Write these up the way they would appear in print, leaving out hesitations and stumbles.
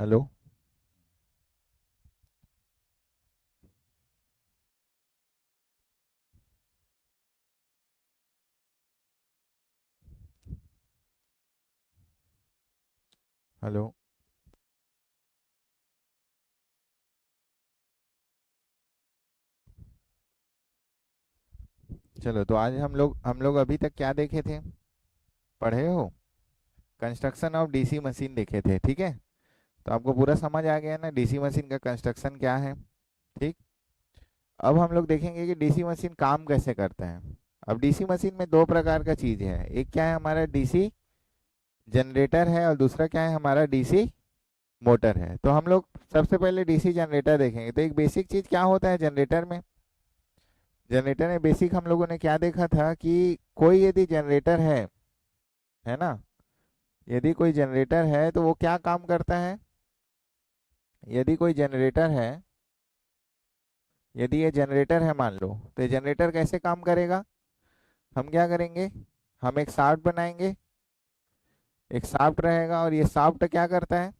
Hello. Hello. चलो, तो आज हम लोग अभी तक क्या देखे थे, पढ़े हो? कंस्ट्रक्शन ऑफ डीसी मशीन देखे थे, ठीक है। तो आपको पूरा समझ आ गया ना डीसी मशीन का कंस्ट्रक्शन क्या है। ठीक। अब हम लोग देखेंगे कि डीसी मशीन काम कैसे करता है। अब डीसी मशीन में दो प्रकार का चीज है, एक क्या है हमारा डीसी जनरेटर है और दूसरा क्या है हमारा डीसी मोटर है। तो हम लोग सबसे पहले डीसी जनरेटर देखेंगे। तो एक बेसिक चीज क्या होता है जनरेटर में। जनरेटर में बेसिक हम लोगों ने क्या देखा था कि कोई यदि जनरेटर है ना, यदि कोई जनरेटर है तो वो क्या काम करता है। यदि कोई जनरेटर है, यदि ये जनरेटर है मान लो, तो ये जनरेटर कैसे काम करेगा। हम क्या करेंगे, हम एक शाफ्ट बनाएंगे। एक शाफ्ट रहेगा और ये शाफ्ट क्या करता है,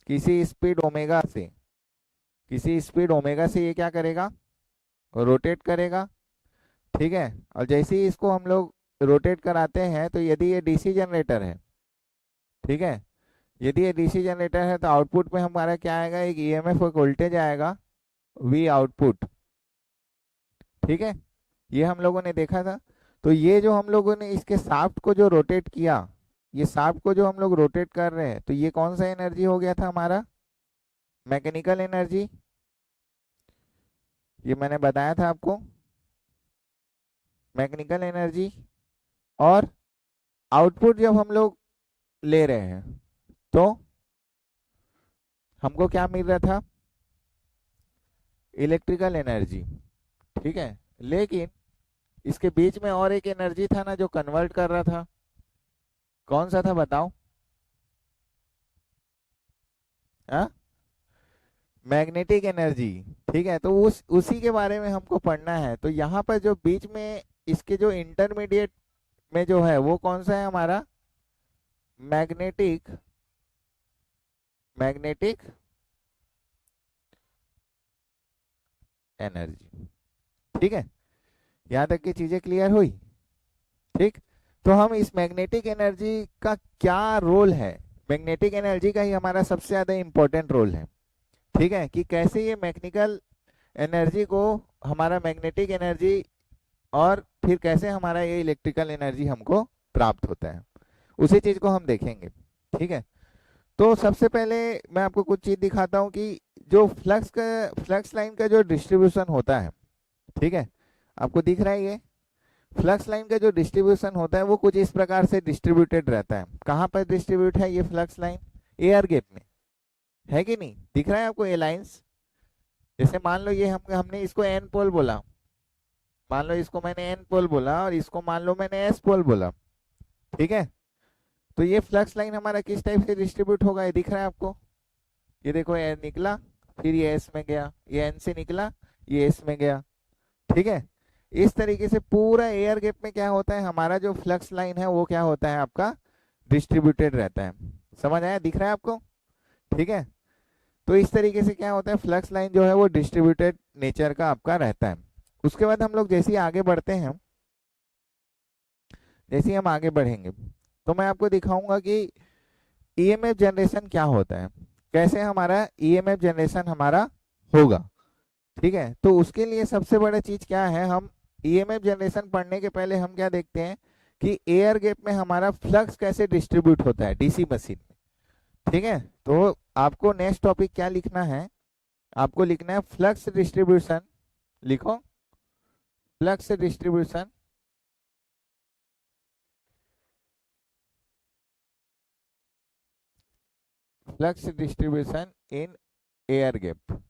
किसी स्पीड ओमेगा से, किसी स्पीड ओमेगा से ये क्या करेगा, रोटेट करेगा। ठीक है। और जैसे ही इसको हम लोग रोटेट कराते हैं, तो यदि ये डीसी जनरेटर है, ठीक है, यदि ये डीसी जनरेटर है तो आउटपुट में हमारा क्या आएगा, एक ईएमएफ एक वोल्टेज आएगा, वी आउटपुट। ठीक है। ये हम लोगों ने देखा था। तो ये जो हम लोगों ने इसके शाफ्ट को जो रोटेट किया, ये शाफ्ट को जो हम लोग रोटेट कर रहे हैं, तो ये कौन सा एनर्जी हो गया था हमारा, मैकेनिकल एनर्जी। ये मैंने बताया था आपको, मैकेनिकल एनर्जी। और आउटपुट जब हम लोग ले रहे हैं, तो हमको क्या मिल रहा था, इलेक्ट्रिकल एनर्जी। ठीक है। लेकिन इसके बीच में और एक एनर्जी था ना जो कन्वर्ट कर रहा था, कौन सा था बताओ। हाँ, मैग्नेटिक एनर्जी। ठीक है। तो उसी के बारे में हमको पढ़ना है। तो यहाँ पर जो बीच में इसके जो इंटरमीडिएट में जो है वो कौन सा है हमारा, मैग्नेटिक, मैग्नेटिक एनर्जी। ठीक है। यहाँ तक की चीजें क्लियर हुई। ठीक। तो हम इस मैग्नेटिक एनर्जी का क्या रोल है, मैग्नेटिक एनर्जी का ही हमारा सबसे ज्यादा इंपॉर्टेंट रोल है। ठीक है, कि कैसे ये मैकेनिकल एनर्जी को हमारा मैग्नेटिक एनर्जी, और फिर कैसे हमारा ये इलेक्ट्रिकल एनर्जी हमको प्राप्त होता है, उसी चीज को हम देखेंगे। ठीक है। तो सबसे पहले मैं आपको कुछ चीज दिखाता हूँ कि जो फ्लक्स लाइन का जो डिस्ट्रीब्यूशन होता है, ठीक है, आपको दिख रहा है ये फ्लक्स लाइन का जो डिस्ट्रीब्यूशन होता है वो कुछ इस प्रकार से डिस्ट्रीब्यूटेड रहता है। कहाँ पर डिस्ट्रीब्यूट है ये फ्लक्स लाइन, एयर गैप में, है कि नहीं, दिख रहा है आपको ये लाइंस। जैसे मान लो ये हमने इसको एन पोल बोला, मान लो इसको मैंने एन पोल बोला और इसको मान लो मैंने एस पोल बोला। ठीक है। तो ये फ्लक्स लाइन हमारा किस टाइप से डिस्ट्रीब्यूट होगा, ये दिख रहा है आपको। ये देखो एन निकला, फिर ये एस में गया, ये एन से निकला, ये एस में गया। ठीक है। इस तरीके से पूरा एयर गैप में क्या होता है, हमारा जो फ्लक्स लाइन है वो क्या होता है आपका, डिस्ट्रीब्यूटेड रहता है। समझ आया, दिख रहा है आपको। ठीक है। तो इस तरीके से क्या होता है, फ्लक्स लाइन जो है वो डिस्ट्रीब्यूटेड नेचर का आपका रहता है। उसके बाद हम लोग जैसे ही आगे बढ़ते हैं, जैसे ही हम आगे बढ़ेंगे, तो मैं आपको दिखाऊंगा कि ईएमएफ जनरेशन क्या होता है, कैसे हमारा ईएमएफ जनरेशन हमारा होगा। ठीक है। तो उसके लिए सबसे बड़ा चीज क्या है, हम ईएमएफ जनरेशन पढ़ने के पहले हम क्या देखते हैं कि एयर गैप में हमारा फ्लक्स कैसे डिस्ट्रीब्यूट होता है डीसी मशीन में। ठीक है। तो आपको नेक्स्ट टॉपिक क्या लिखना है, आपको लिखना है फ्लक्स डिस्ट्रीब्यूशन। लिखो, flux distribution flux distribution in air gap,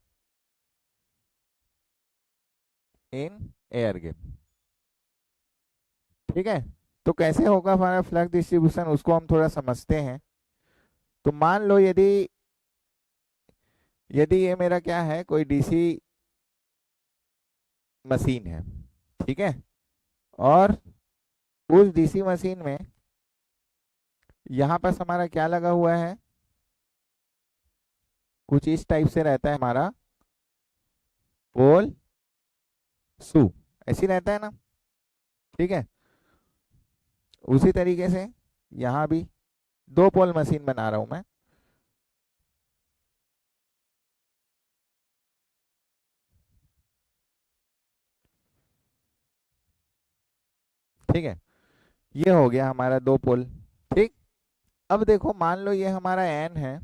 in air gap. ठीक है। तो कैसे होगा हमारा फ्लक्स डिस्ट्रीब्यूशन, उसको हम थोड़ा समझते हैं। तो मान लो यदि यदि ये मेरा क्या है, कोई डीसी मशीन है, ठीक है, और उस डीसी मशीन में यहाँ पर हमारा क्या लगा हुआ है, कुछ इस टाइप से रहता है हमारा पोल सू, ऐसी रहता है ना, ठीक है। उसी तरीके से यहाँ भी दो पोल मशीन बना रहा हूं मैं, ठीक है। ये हो गया हमारा दो पोल, ठीक। अब देखो मान लो ये हमारा एन है,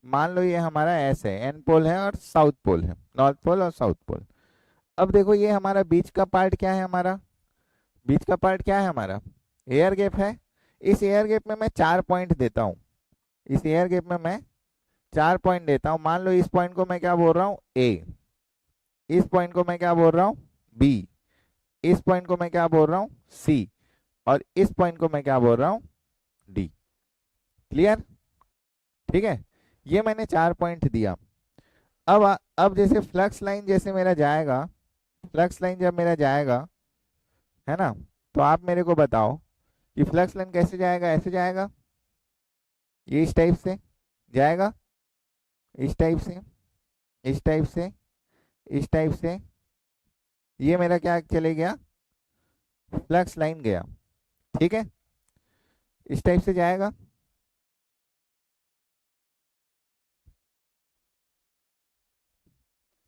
मान लो ये हमारा एस है, एन पोल है और साउथ पोल है, नॉर्थ पोल और साउथ पोल। अब देखो ये हमारा बीच का पार्ट क्या है, हमारा बीच का पार्ट क्या है, हमारा एयर गैप है। इस एयर गैप में मैं 4 पॉइंट देता हूँ, इस एयर गैप में मैं 4 पॉइंट देता हूँ। मान लो इस पॉइंट को मैं क्या बोल रहा हूँ, ए, इस पॉइंट को मैं क्या बोल रहा हूँ, बी, इस पॉइंट को मैं क्या बोल रहा हूँ, सी, और इस पॉइंट को मैं क्या बोल रहा हूँ, डी। क्लियर, ठीक है। ये मैंने 4 पॉइंट दिया। अब जैसे फ्लक्स लाइन जैसे मेरा जाएगा, फ्लक्स लाइन जब मेरा जाएगा, है ना, तो आप मेरे को बताओ कि फ्लक्स लाइन कैसे जाएगा, ऐसे जाएगा, ये इस टाइप से जाएगा, इस टाइप से, इस टाइप से, इस टाइप से, ये मेरा क्या चले गया, फ्लक्स लाइन गया, ठीक है। इस टाइप से जाएगा,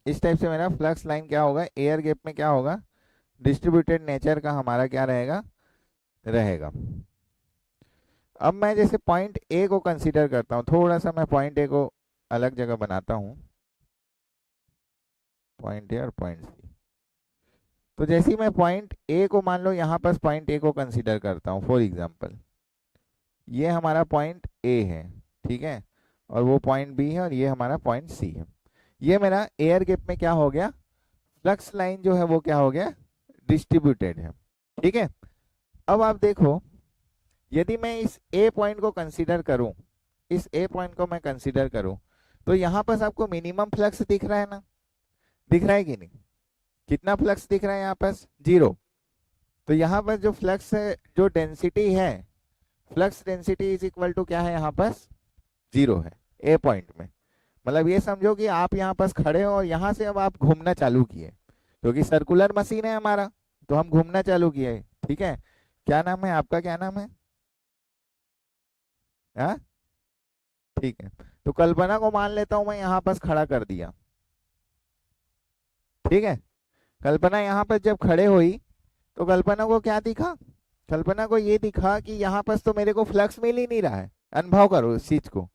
इस टाइप से मेरा फ्लक्स लाइन क्या होगा, एयर गैप में क्या होगा, डिस्ट्रीब्यूटेड नेचर का हमारा क्या रहेगा, रहेगा। अब मैं जैसे पॉइंट ए को कंसीडर करता हूँ, थोड़ा सा मैं पॉइंट ए को अलग जगह बनाता हूँ, पॉइंट ए और पॉइंट सी। तो जैसे ही मैं पॉइंट ए को मान लो यहाँ पर पॉइंट ए को कंसीडर करता हूँ, फॉर एग्जांपल ये हमारा पॉइंट ए है, ठीक है, और वो पॉइंट बी है और ये हमारा पॉइंट सी है। ये मेरा एयर गैप में क्या हो गया, फ्लक्स लाइन जो है वो क्या हो गया, डिस्ट्रीब्यूटेड है, ठीक है। अब आप देखो यदि मैं इस ए पॉइंट को कंसीडर करूं, इस ए पॉइंट को मैं कंसीडर करूं, तो यहाँ पर आपको मिनिमम फ्लक्स दिख रहा है ना, दिख रहा है कि नहीं, कितना फ्लक्स दिख रहा है यहाँ पर, 0। तो यहाँ पर जो फ्लक्स है, जो डेंसिटी है, flux density is equal to क्या है, यहाँ पर 0 है ए पॉइंट में। मतलब ये समझो कि आप यहाँ पर खड़े हो और यहाँ से अब आप घूमना चालू किए, क्योंकि सर्कुलर मशीन है हमारा, तो हम घूमना चालू किए, ठीक है। क्या नाम है आपका, क्या नाम है, हाँ, ठीक है। तो कल्पना को मान लेता हूं मैं यहाँ पर खड़ा कर दिया, ठीक है। कल्पना यहाँ पर जब खड़े हुई तो कल्पना को क्या दिखा, कल्पना को ये दिखा कि यहाँ पर तो मेरे को फ्लक्स मिल ही नहीं रहा है। अनुभव करो इस चीज को,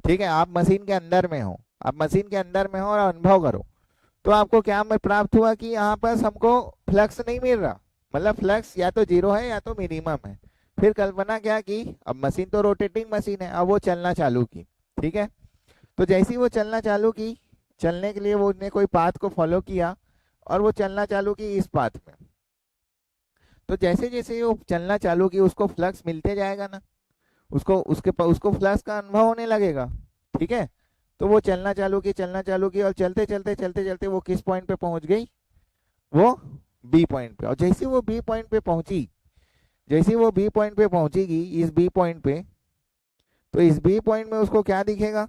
ठीक है। आप मशीन के अंदर में हो, आप मशीन के अंदर में हो और अनुभव करो, तो आपको क्या में प्राप्त हुआ कि यहाँ पर हमको फ्लक्स नहीं मिल रहा, मतलब फ्लक्स या तो 0 है या तो मिनिमम है। फिर कल्पना क्या की, अब मशीन तो रोटेटिंग मशीन है, अब वो चलना चालू की, ठीक है। तो जैसे ही वो चलना चालू की, चलने के लिए वो ने कोई पाथ को फॉलो किया और वो चलना चालू की इस पाथ में। तो जैसे जैसे वो चलना चालू की उसको फ्लक्स मिलते जाएगा ना, उसको फ्लक्स का अनुभव होने लगेगा, ठीक है। तो वो चलना चालू की, चलना चालू की, और चलते चलते चलते चलते वो किस पॉइंट पे पहुंच गई, वो बी पॉइंट पे। और जैसे वो बी पॉइंट पे पहुंची, जैसे वो बी पॉइंट पे पहुंचेगी, इस बी पॉइंट पे, तो इस बी पॉइंट में उसको क्या दिखेगा,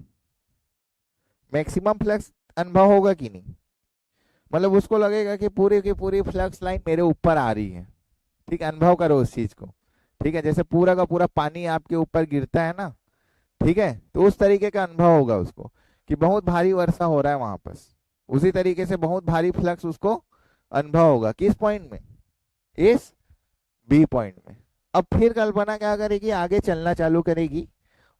मैक्सिमम फ्लक्स अनुभव होगा कि नहीं, मतलब उसको लगेगा कि पूरी की पूरी फ्लक्स लाइन मेरे ऊपर आ रही है, ठीक है। अनुभव करो उस चीज को, ठीक है। जैसे पूरा का पूरा पानी आपके ऊपर गिरता है ना, ठीक है, तो उस तरीके का अनुभव होगा उसको कि बहुत भारी वर्षा हो रहा है वहां पर। उसी तरीके से बहुत भारी फ्लक्स उसको अनुभव होगा, किस पॉइंट में, इस बी पॉइंट में। अब फिर कल्पना क्या करेगी, आगे चलना चालू करेगी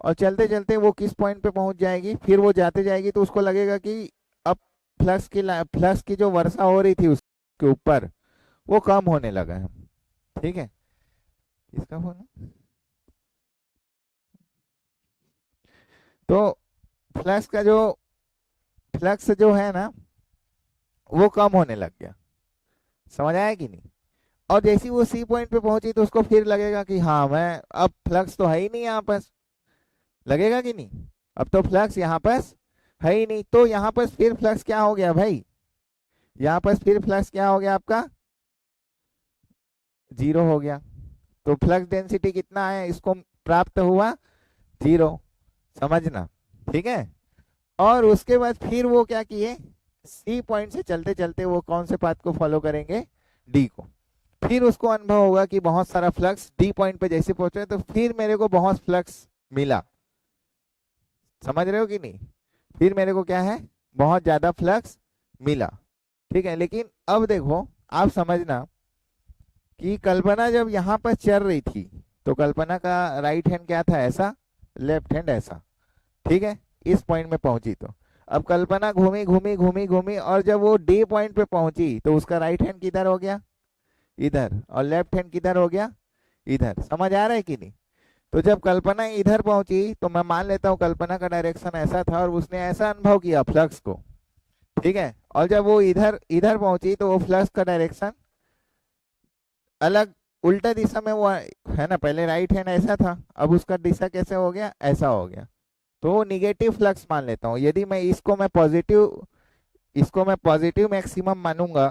और चलते चलते वो किस पॉइंट पे पहुंच जाएगी, फिर वो जाते जाएगी तो उसको लगेगा कि अब फ्लक्स की जो वर्षा हो रही थी उसके ऊपर, वो कम होने लगा है, ठीक है। किसका फोन है, तो फ्लक्स जो है ना वो कम होने लग गया, समझ आया कि नहीं। और जैसे ही वो सी पॉइंट पे पहुंची तो उसको फिर लगेगा कि हाँ मैं, अब फ्लक्स तो है ही नहीं यहाँ पर, लगेगा कि नहीं, अब तो फ्लक्स यहाँ पर है ही नहीं। तो यहाँ पर फिर फ्लक्स क्या हो गया भाई, यहाँ पर फिर फ्लक्स क्या हो गया आपका, 0 हो गया। तो फ्लक्स डेंसिटी कितना है इसको प्राप्त हुआ, 0, समझना, ठीक है। और उसके बाद फिर वो क्या किए, सी पॉइंट से चलते चलते वो कौन से पाथ को फॉलो करेंगे, डी को। फिर उसको अनुभव होगा कि बहुत सारा फ्लक्स, डी पॉइंट पे जैसे पहुंचे तो फिर मेरे को बहुत फ्लक्स मिला, समझ रहे हो कि नहीं, फिर मेरे को क्या है, बहुत ज्यादा फ्लक्स मिला, ठीक है। लेकिन अब देखो आप समझना कि कल्पना जब यहाँ पर चल रही थी तो कल्पना का राइट हैंड क्या था, ऐसा, लेफ्ट हैंड ऐसा, ठीक है। इस पॉइंट में पहुंची तो अब कल्पना घूमी घूमी घूमी घूमी और जब वो डी पॉइंट पे पहुंची तो उसका राइट हैंड किधर हो गया, इधर, और लेफ्ट हैंड किधर हो गया, इधर। समझ आ रहा है कि नहीं। तो जब कल्पना इधर पहुंची तो मैं मान लेता हूँ कल्पना का डायरेक्शन ऐसा था और उसने ऐसा अनुभव किया फ्लक्स को, ठीक है। और जब वो इधर इधर पहुंची तो वो फ्लक्स का डायरेक्शन अलग, उल्टा दिशा में वो है ना, पहले राइट हैंड ऐसा था, अब उसका दिशा कैसे हो गया, ऐसा हो गया। तो निगेटिव फ्लक्स मान लेता हूँ। यदि मैं इसको मैं पॉजिटिव मैक्सिमम मानूंगा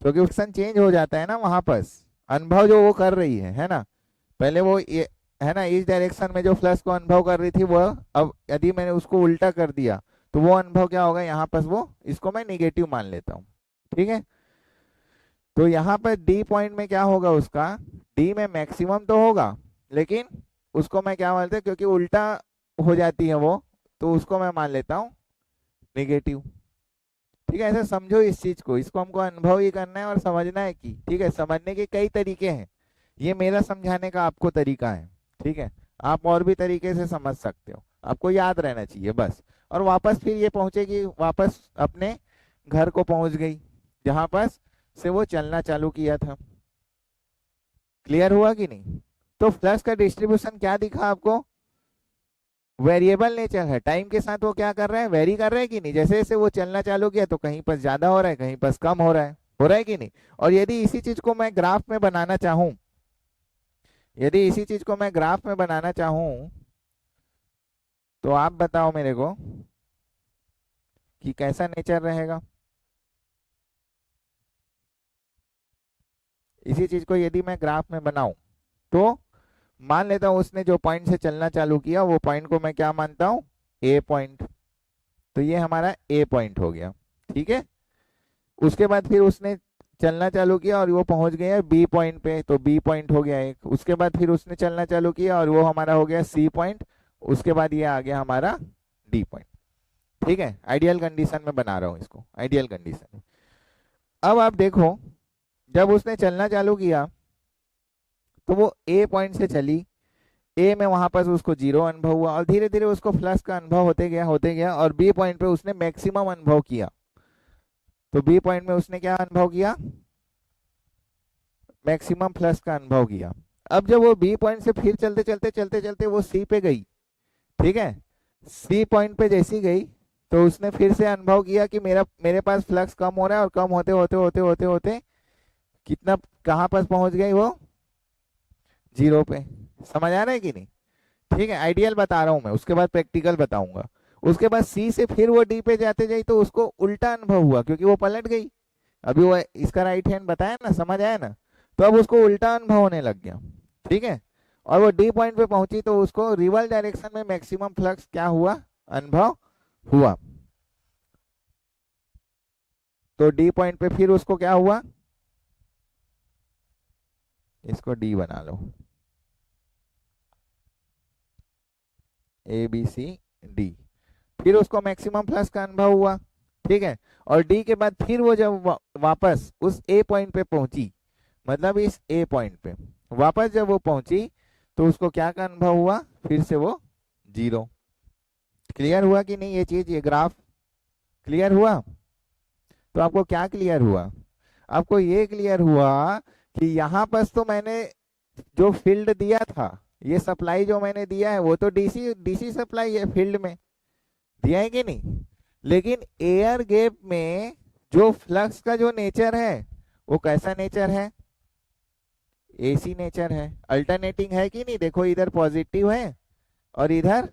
क्योंकि डायरेक्शन चेंज हो जाता है ना वहां पर, अनुभव जो वो कर रही है ना, पहले वो ये है ना इस डायरेक्शन में जो फ्लक्स को अनुभव कर रही थी वो, अब यदि मैंने उसको उल्टा कर दिया तो वो अनुभव क्या होगा यहाँ पर, वो, इसको मैं निगेटिव मान लेता हूँ, ठीक है। तो यहाँ पर डी पॉइंट में क्या होगा, उसका डी में मैक्सिमम तो होगा लेकिन उसको मैं क्या मानते हैं, क्योंकि उल्टा हो जाती है वो, तो उसको मैं मान लेता हूँ निगेटिव, ठीक है। ऐसे समझो इस चीज को, इसको हमको अनुभव ही करना है और समझना है कि, ठीक है। समझने के कई तरीके हैं, ये मेरा समझाने का आपको तरीका है, ठीक है। आप और भी तरीके से समझ सकते हो, आपको याद रहना चाहिए बस। और वापस फिर ये पहुंचेगी, वापस अपने घर को पहुंच गई जहां पर से वो चलना चालू किया था। क्लियर हुआ कि नहीं। तो फ्लक्स का डिस्ट्रीब्यूशन क्या दिखा आपको, वेरिएबल नेचर है, टाइम के साथ वो क्या कर रहा है, वेरी कर रहा है कि नहीं। जैसे जैसे वो चलना चालू किया तो कहीं पर ज्यादा हो रहा है, कहीं पर कम हो रहा है कि नहीं। और यदि इसी चीज को मैं ग्राफ में बनाना चाहूं, यदि इसी चीज को मैं ग्राफ में बनाना चाहूं तो आप बताओ मेरे को कि कैसा नेचर रहेगा। इसी चीज को यदि मैं ग्राफ में बनाऊं तो मान लेता हूं उसने जो पॉइंट से चलना चालू किया वो पॉइंट को मैं क्या मानता हूं, ए पॉइंट। तो ये हमारा ए पॉइंट हो गया, ठीक है। उसके बाद फिर उसने चलना चालू किया और वो पहुंच गया बी पॉइंट पे, तो बी पॉइंट हो गया एक। उसके बाद फिर उसने चलना चालू किया और वो हमारा हो गया सी पॉइंट। उसके बाद ये आ गया हमारा डी पॉइंट, ठीक है। आइडियल कंडीशन में बना रहा हूँ इसको, आइडियल कंडीशन में। अब आप देखो जब उसने चलना चालू किया तो वो ए पॉइंट से चली, ए में वहां पर उसको जीरो अनुभव हुआ और धीरे धीरे उसको फ्लक्स का अनुभव होते गया और बी पॉइंट पे उसने मैक्सिमम अनुभव किया। तो बी पॉइंट में उसने क्या अनुभव किया, मैक्सिमम फ्लक्स का अनुभव किया। अब जब वो बी पॉइंट से फिर चलते वो सी पे गई, ठीक है। सी पॉइंट पे जैसी गई तो उसने फिर से अनुभव किया कि मेरे पास फ्लक्स कम हो रहा है और कम होते होते होते होते होते कितना, कहाँ पर पहुंच गई वो, जीरो पे। समझ आ रहा है कि नहीं, ठीक है। आइडियल बता रहा हूं मैं, उसके बाद प्रैक्टिकल बताऊंगा। उसके बाद सी से फिर वो डी पे जाते जाई तो उसको उल्टा अनुभव हुआ क्योंकि वो पलट गई। अभी वो इसका राइट हैंड बताया ना, समझ आया ना। तो अब उसको उल्टा अनुभव होने लग गया, ठीक है। और वो डी पॉइंट पे पहुंची तो उसको रिवर्स डायरेक्शन में मैक्सिमम फ्लक्स क्या हुआ, अनुभव हुआ। तो डी पॉइंट पे फिर उसको क्या हुआ, इसको डी बना लो, ए बी सी डी। फिर उसको मैक्सिमम फ्लक्स का अनुभव हुआ, ठीक है। और डी के बाद फिर वो जब वापस उस ए पॉइंट पे पहुंची, मतलब इस ए पॉइंट पे वापस जब वो पहुंची तो उसको क्या का अनुभव हुआ, फिर से वो जीरो। क्लियर हुआ कि नहीं ये चीज, ये ग्राफ क्लियर हुआ। तो आपको क्या क्लियर हुआ, आपको ये क्लियर हुआ कि यहाँ पर तो मैंने जो फील्ड दिया था, ये सप्लाई जो मैंने दिया है वो तो डीसी डीसी सप्लाई है, फील्ड में दिया है कि नहीं। लेकिन एयर गैप में जो फ्लक्स का जो नेचर है वो कैसा नेचर है, एसी नेचर है। अल्टरनेटिंग है कि नहीं, देखो इधर पॉजिटिव है और इधर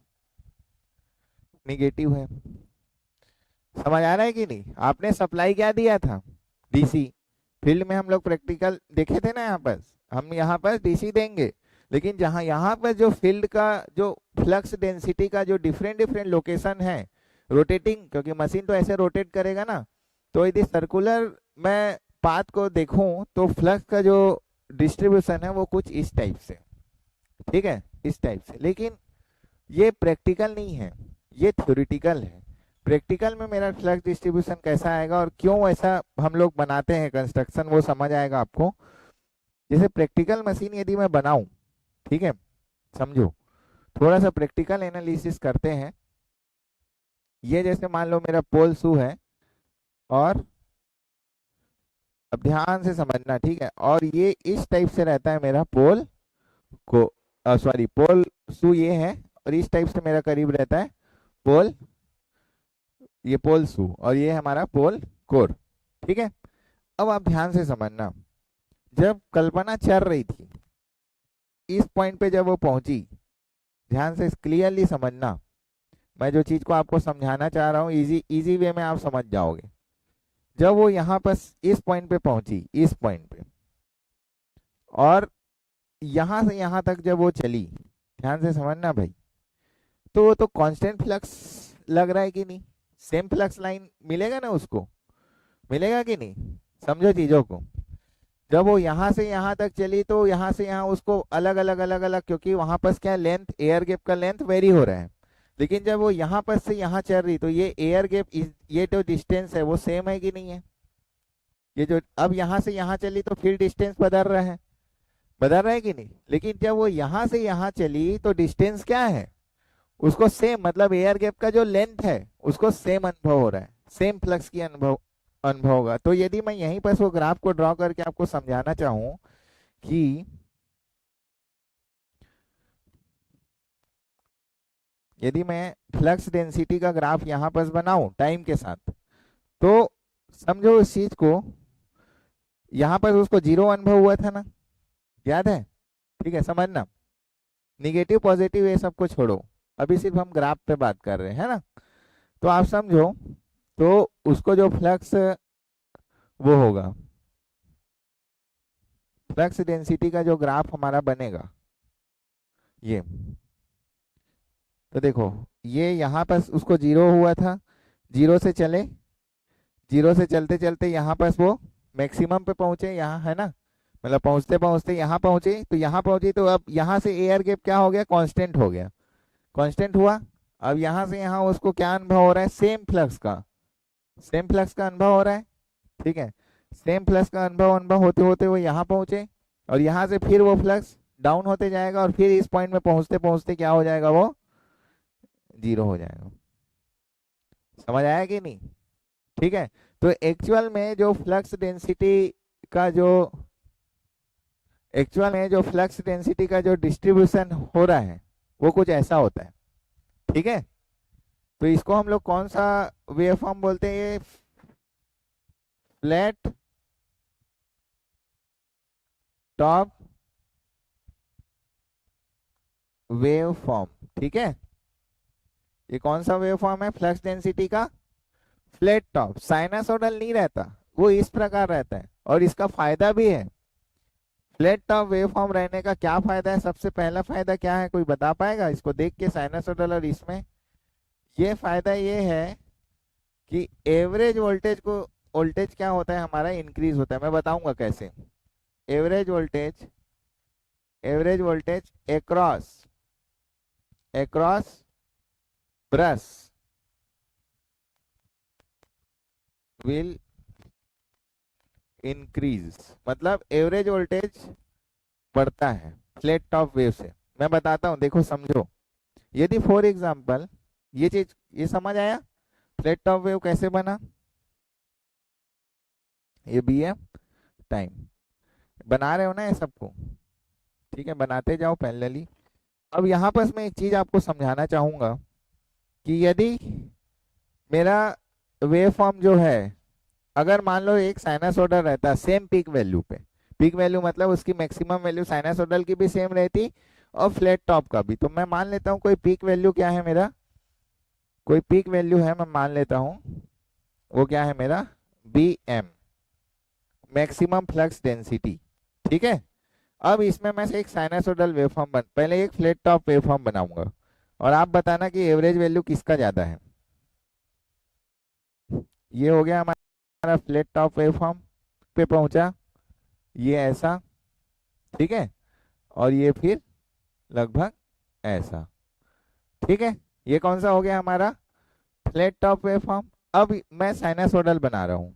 निगेटिव है। समझ आ रहा है कि नहीं। आपने सप्लाई क्या दिया था, डीसी। फील्ड में हम लोग प्रैक्टिकल देखे थे ना, यहाँ पर हम यहाँ पर डीसी देंगे, लेकिन जहाँ यहाँ पर जो फील्ड का जो फ्लक्स डेंसिटी का जो डिफरेंट डिफरेंट लोकेशन है रोटेटिंग, क्योंकि मशीन तो ऐसे रोटेट करेगा ना, तो यदि सर्कुलर मैं पाथ को देखूं तो फ्लक्स का जो डिस्ट्रीब्यूशन है वो कुछ इस टाइप से, ठीक है, इस टाइप से। लेकिन ये प्रैक्टिकल नहीं है, ये थ्योरेटिकल है। प्रैक्टिकल में मेरा फ्लक्स डिस्ट्रीब्यूशन कैसा आएगा और क्यों ऐसा हम लोग बनाते हैं कंस्ट्रक्शन, वो समझ आएगा आपको। जैसे प्रैक्टिकल मशीन यदि मैं बनाऊं, ठीक है, समझो, थोड़ा सा प्रैक्टिकल एनालिसिस करते हैं। ये जैसे मान लो मेरा पोल शू है, और अब ध्यान से समझना, ठीक है, और ये इस टाइप से रहता है मेरा पोल को, सॉरी, पोल शू ये है, और इस टाइप से मेरा करीब रहता है पोल, ये पोल शू, और ये हमारा पोल कोर, ठीक है। अब आप ध्यान से समझना, जब कल्पना चल रही थी, इस पॉइंट पे जब वो पहुंची, ध्यान से क्लियरली समझना, मैं जो चीज को आपको समझाना चाह रहा हूँ इजी इजी वे में आप समझ जाओगे। जब वो यहाँ पर इस पॉइंट पे पहुंची, इस पॉइंट पे, और यहाँ से यहाँ तक जब वो चली, ध्यान से समझना भाई, तो वो तो कांस्टेंट फ्लक्स लग रहा है कि नहीं? सेम फ्लक्स लाइन मिलेगा ना उसको, मिलेगा कि नहीं? समझो चीजों को। जब वो यहाँ से यहाँ तक चली तो यहाँ से यहाँ उसको अलग अलग अलग अलग, क्योंकि वहां पर क्या लेंथ, एयर गैप का लेंथ वेरी हो रहा है। लेकिन जब वो यहाँ पर से यहाँ चल रही तो ये एयर गैप, ये जो डिस्टेंस है वो सेम है कि नहीं है? ये जो अब यहाँ से यहाँ चली तो फिर डिस्टेंस बदल रहा है, बदल रहा है कि नहीं? लेकिन जब वो यहाँ से यहाँ चली तो डिस्टेंस क्या है, उसको सेम, मतलब एयर गैप का जो लेंथ है उसको सेम अनुभव हो रहा है, सेम फ्लक्स की अनुभव अनुभव होगा। तो यदि मैं यहीं पर वो ग्राफ को ड्रॉ करके आपको समझाना चाहूं कि यदि मैं फ्लक्स डेंसिटी का ग्राफ यहाँ पर बनाऊं टाइम के साथ, तो समझो इस चीज को, यहाँ पर उसको 0 अनुभव हुआ था ना, याद है? ठीक है, समझना, निगेटिव पॉजिटिव ये सब को छोड़ो, अभी सिर्फ हम ग्राफ पे बात कर रहे हैं, है ना? तो आप समझो, तो उसको जो फ्लक्स वो होगा, फ्लक्स डेंसिटी का जो ग्राफ हमारा बनेगा, ये तो देखो, ये यहाँ पर उसको 0 हुआ था, 0 से चले, 0 से चलते चलते यहाँ पर वो मैक्सिमम पे पहुंचे, यहाँ है ना, मतलब पहुंचते पहुंचते यहाँ पहुंचे, तो यहाँ पहुंची तो अब यहाँ से एयर गैप क्या हो गया, कांस्टेंट हो गया, कांस्टेंट हुआ। अब यहाँ से यहाँ उसको क्या अनुभव हो रहा है, सेम फ्लक्स का, सेम फ्लक्स का अनुभव हो रहा है, ठीक है। सेम फ्लक्स का अनुभव अनुभव होते होते वो यहाँ पहुंचे, और यहाँ से फिर वो फ्लक्स डाउन होते जाएगा, और फिर इस पॉइंट में पहुंचते पहुंचते क्या हो जाएगा, वो 0 हो जाएगा। समझ आया कि नहीं? ठीक है, तो एक्चुअल में जो फ्लक्स डेंसिटी का जो एक्चुअल में जो फ्लक्स डेंसिटी का जो डिस्ट्रीब्यूशन हो रहा है वो कुछ ऐसा होता है, ठीक है। तो इसको हम लोग कौन सा वेव फॉर्म बोलते हैं, ये फ्लैट टॉप वेव फॉर्म, ठीक है। ये कौन सा वेव फॉर्म है फ्लक्स डेंसिटी का? फ्लैट टॉप, साइनसोइडल नहीं रहता, वो इस प्रकार रहता है, और इसका फायदा भी है। फ्लैट टॉप वेव फॉर्म रहने का क्या फायदा है? सबसे पहला फायदा क्या है, कोई बता पाएगा इसको देख के, साइनसोइडल और इसमें? ये फायदा ये है कि एवरेज वोल्टेज को, वोल्टेज क्या होता है हमारा, इंक्रीज होता है। मैं बताऊंगा कैसे। Average voltage, average voltage across, across brush will increase, मतलब एवरेज वोल्टेज बढ़ता है फ्लैट टॉप वेव से। मैं बताता हूं, देखो समझो। यदि फॉर एग्जांपल ये चीज, ये समझ आया फ्लैट टॉप वेव कैसे बना? ये भी है टाइम, बना रहे हो ना ये सबको? ठीक है, बनाते जाओ पैरेलली। अब यहाँ पर मैं एक चीज आपको समझाना चाहूंगा कि यदि मेरा वेव फॉर्म जो है, अगर मान लो एक साइनसोइडल रहता सेम पीक वैल्यू पे, पीक वैल्यू मतलब उसकी मैक्सिमम वैल्यू साइनसोइडल की भी सेम रहती और फ्लैट टॉप का भी, तो मैं मान लेता हूँ कोई पीक वैल्यू क्या है मेरा, कोई पीक वैल्यू है, मैं मान लेता हूँ वो क्या है मेरा, B M, maximum flux density, ठीक है। अब इसमें मैं से एक साइनसोइडल वेवफॉर्म पहले एक फ्लैट टॉप वेवफॉर्म बनाऊंगा, और आप बताना कि एवरेज वैल्यू किसका ज्यादा है। ये हो गया हमारा फ्लैट टॉप वेवफॉर्म पे पहुंचा, ये ऐसा, ठीक है, और ये फिर लगभग ऐसा, ठीक है। ये कौन सा हो गया हमारा फ्लैट टॉप वेवफॉर्म। अब मैं साइनसोइडल बना रहा हूँ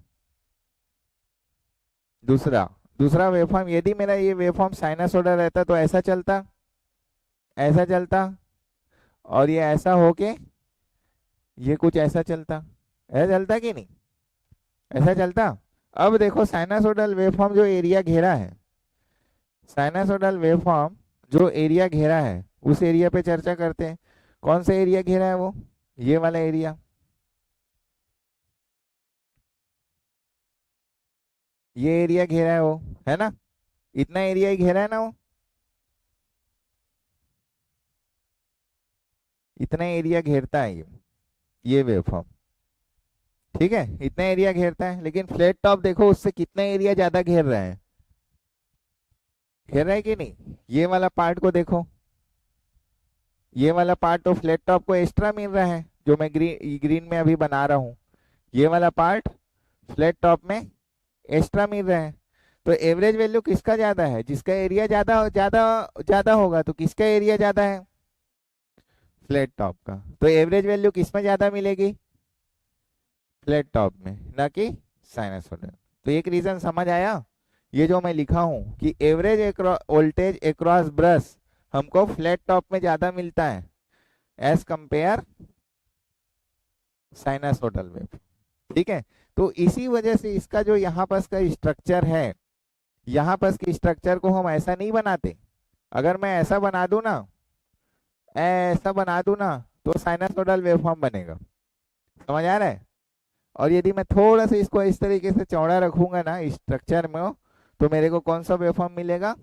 दूसरा दूसरा वेवफॉर्म। यदि मेरा ये वेवफॉर्म साइनसोइडल रहता तो ऐसा चलता, ऐसा चलता, और ये ऐसा होके ये कुछ ऐसा चलता, ऐसा चलता कि नहीं, ऐसा चलता। अब देखो साइनसोइडल वेवफॉर्म जो एरिया घेरा है, साइनसोइडल वेवफॉर्म जो एरिया घेरा है उस एरिया पे चर्चा करते हैं। कौन सा एरिया घेरा है वो, ये वाला एरिया, ये एरिया घेरा है वो, है ना, इतना एरिया ही घेरा है ना वो, इतना एरिया घेरता है ये वेवफॉर्म, ठीक है, इतना एरिया घेरता है। लेकिन फ्लैट टॉप देखो उससे कितना एरिया ज्यादा घेर रहा है, घेर रहा है कि नहीं। ये वाला पार्ट को देखो, ये वाला पार्ट तो फ्लैट टॉप को एक्स्ट्रा मिल रहा है जो मैं ग्रीन ग्रीन में अभी बना रहा हूँ, ये वाला पार्ट फ्लैट टॉप में एक्स्ट्रा मिल रहा है। तो एवरेज वैल्यू किसका ज्यादा है, जिसका एरिया ज्यादा ज्यादा ज्यादा होगा, तो किसका एरिया ज्यादा है, फ्लैट टॉप का। तो एवरेज वैल्यू किस में ज्यादा मिलेगी, फ्लैट टॉप में, ना कि साइनसोइडल। तो एक रीजन समझ आया, ये जो मैं लिखा हूं कि एवरेज वोल्टेज अक्रॉस ब्रश हमको फ्लैट टॉप में ज्यादा मिलता है एज कंपेयर साइनसोइडल वेव, ठीक है। तो इसी वजह से इसका जो यहाँ पर का स्ट्रक्चर है, यहाँ पर के स्ट्रक्चर को हम ऐसा नहीं बनाते। अगर मैं ऐसा बना दूं ना, ऐसा बना दूं ना, तो साइनसोइडल वेवफॉर्म बनेगा, समझ आ रहा है। और यदि मैं थोड़ा सा इसको इस तरीके से चौड़ा रखूंगा ना स्ट्रक्चर में, तो मेरे को कौन सा वेवफॉर्म मिलेगा,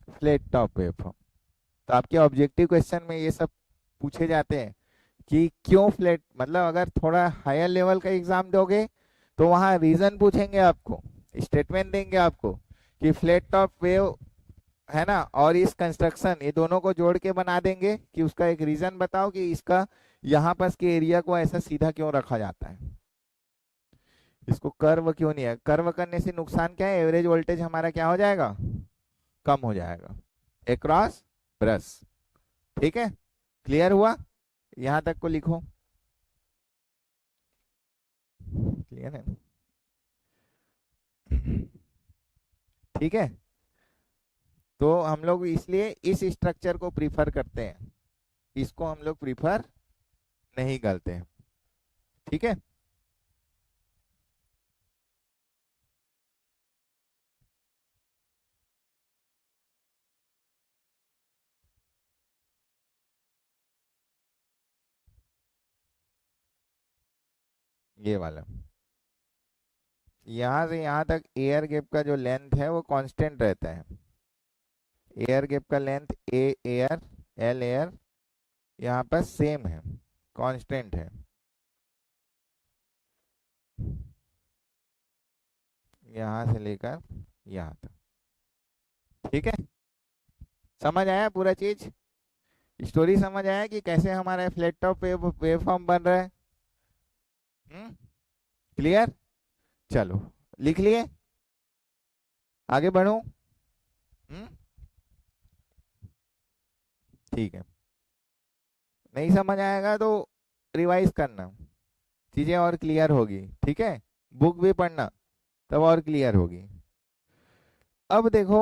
फ्लैट टॉप वेवफॉर्म। तो आपके ऑब्जेक्टिव क्वेश्चन में ये सब पूछे जाते हैं कि क्यों फ्लैट, मतलब अगर थोड़ा हायर लेवल का एग्जाम दोगे तो वहाँ रीजन पूछेंगे आपको, स्टेटमेंट देंगे आपको कि फ्लैट टॉप वेव है ना, और इस कंस्ट्रक्शन, ये दोनों को जोड़ के बना देंगे कि उसका एक रीजन बताओ कि इसका यहाँ पर के एरिया को ऐसा सीधा क्यों रखा जाता है, इसको कर्व क्यों नहीं है। कर्व करने से नुकसान क्या है, एवरेज वोल्टेज हमारा क्या हो जाएगा, कम हो जाएगा अक्रॉस ब्रश, ठीक है। क्लियर हुआ, यहाँ तक को लिखो, क्लियर है ना? ठीक है। तो हम लोग इसलिए इस स्ट्रक्चर को प्रीफर करते हैं, इसको हम लोग प्रीफर नहीं करते हैं, ठीक है। ये वाला, यहाँ से यहाँ तक एयर गैप का जो लेंथ है वो कांस्टेंट रहता है। एयर गैप का लेंथ ए एयर एल एयर यहाँ पर सेम है, कांस्टेंट है, यहाँ से लेकर यहाँ तक, ठीक है। समझ आया पूरा चीज, स्टोरी समझ आया कि कैसे हमारा फ्लैट टॉप वेवफॉर्म बन रहा है। क्लियर, चलो लिख लिए, आगे बढ़ूं। हम्म, ठीक है, नहीं समझ आएगा तो रिवाइज करना, चीजें और क्लियर होगी, ठीक है। बुक भी पढ़ना, तब और क्लियर होगी। अब देखो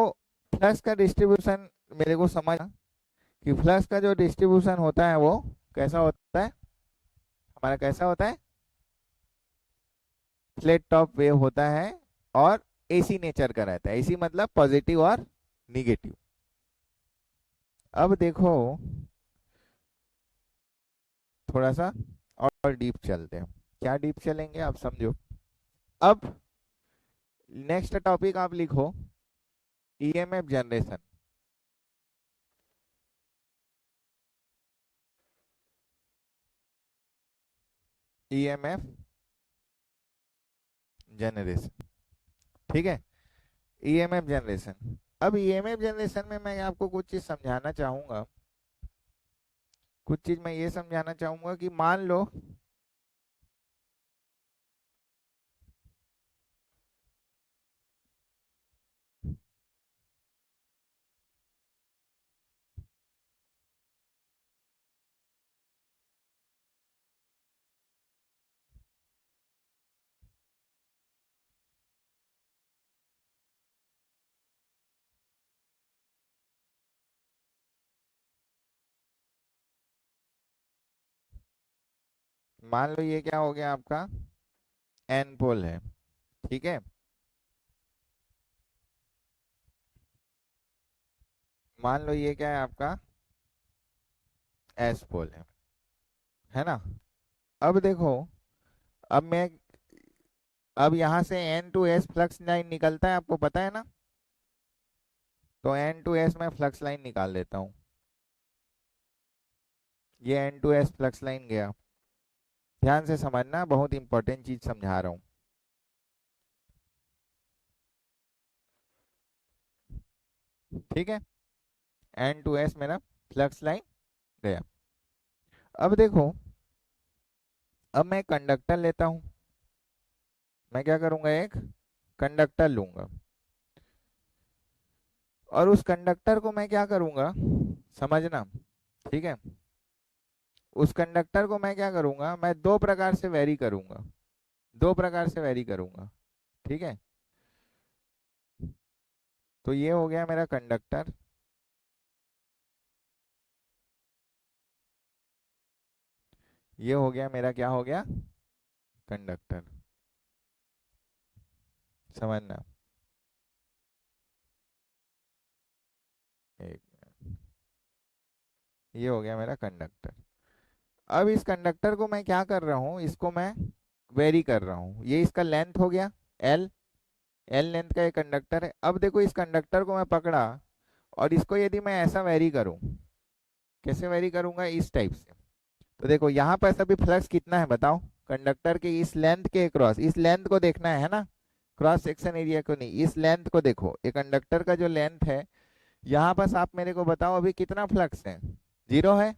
फ्लक्स का डिस्ट्रीब्यूशन मेरे को समझ कि फ्लक्स का जो डिस्ट्रीब्यूशन होता है वो कैसा होता है, हमारा कैसा होता है, फ्लैट टॉप वेव होता है और एसी नेचर का रहता है। एसी मतलब पॉजिटिव और निगेटिव। अब देखो थोड़ा सा और डीप चलते हैं, क्या डीप चलेंगे आप समझो। अब नेक्स्ट टॉपिक आप लिखो, ईएमएफ जनरेशन। ईएमएफ जनरेशन, ठीक है, ईएमएफ जनरेशन। अब ईएमएफ जनरेशन में मैं आपको कुछ चीज समझाना चाहूंगा, कुछ चीज मैं ये समझाना चाहूंगा कि मान लो मान लो ये क्या हो गया आपका, एन पोल है, ठीक है। मान लो ये क्या है आपका, एस पोल है ना। अब देखो, अब मैं, अब यहाँ से N to S flux line निकलता है, आपको पता है ना। तो एन टू एस में फ्लक्स लाइन निकाल देता हूँ। ये N to S flux line गया। ध्यान से समझना, बहुत इंपॉर्टेंट चीज समझा रहा हूँ। ठीक है, एन टू एस मेरा फ्लक्स लाइन गया। अब देखो, अब मैं कंडक्टर लेता हूँ। मैं क्या करूंगा, एक कंडक्टर लूंगा, और उस कंडक्टर को मैं क्या करूंगा, समझना, ठीक है। उस कंडक्टर को मैं क्या करूंगा, मैं दो प्रकार से वेरी करूंगा, दो प्रकार से वेरी करूंगा, ठीक है। तो ये हो गया मेरा कंडक्टर, ये हो गया मेरा, क्या हो गया, कंडक्टर। समझना, एक, ये हो गया मेरा कंडक्टर। अब इस कंडक्टर को मैं क्या कर रहा हूँ, इसको मैं वेरी कर रहा हूँ। ये इसका लेंथ हो गया एल, एल लेंथ का ये कंडक्टर है। अब देखो, इस कंडक्टर को मैं पकड़ा, और इसको यदि मैं ऐसा वेरी करूँ, कैसे वेरी करूंगा, इस टाइप से। तो देखो यहाँ पर अभी फ्लक्स कितना है बताओ, कंडक्टर के इस लेंथ के क्रॉस, इस लेंथ को देखना है ना, क्रॉस सेक्शन एरिया को नहीं, इस लेंथ को देखो। ये कंडक्टर का जो लेंथ है, यहाँ पर आप मेरे को बताओ अभी कितना फ्लक्स है, 0 है।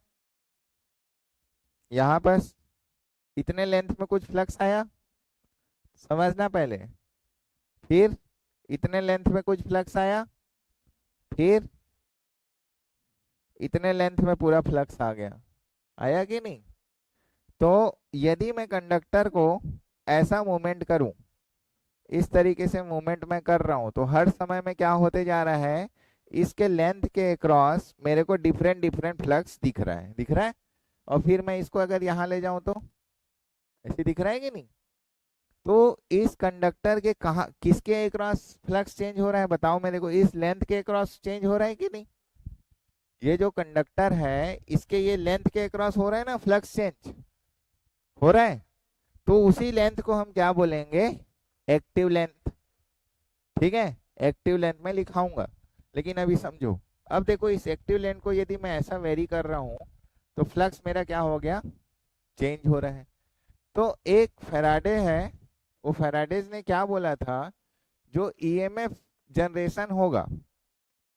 यहाँ पर इतने लेंथ में कुछ फ्लक्स आया, समझना पहले। फिर इतने लेंथ में कुछ फ्लक्स आया, फिर इतने लेंथ में पूरा फ्लक्स आ गया, आया कि नहीं। तो यदि मैं कंडक्टर को ऐसा मूवमेंट करूं, इस तरीके से मूवमेंट मैं कर रहा हूं, तो हर समय में क्या होते जा रहा है, इसके लेंथ के क्रॉस मेरे को डिफरेंट डिफरेंट फ्लक्स दिख रहा है, दिख रहा है। और फिर मैं इसको अगर यहाँ ले जाऊं, तो ऐसे दिख रहा है कि नहीं। तो इस कंडक्टर के कहा, किसके क्रॉस फ्लक्स चेंज हो रहा है बताओ मेरे को, इस लेंथ के क्रॉस चेंज हो रहा है कि नहीं। ये जो कंडक्टर है, इसके ये लेंथ के क्रॉस हो रहा है ना फ्लक्स चेंज, हो रहा है। तो उसी लेंथ को हम क्या बोलेंगे, एक्टिव लेंथ, ठीक है। एक्टिव लेंथ में लिखाऊंगा, लेकिन अभी समझो। अब देखो, इस एक्टिव लेंथ को यदि मैं ऐसा वेरी कर रहा हूं, तो फ्लक्स मेरा क्या हो गया, चेंज हो रहा है। तो एक फैराडे है, वो फैराडेज ने क्या बोला था, जो ईएमएफ जनरेशन होगा,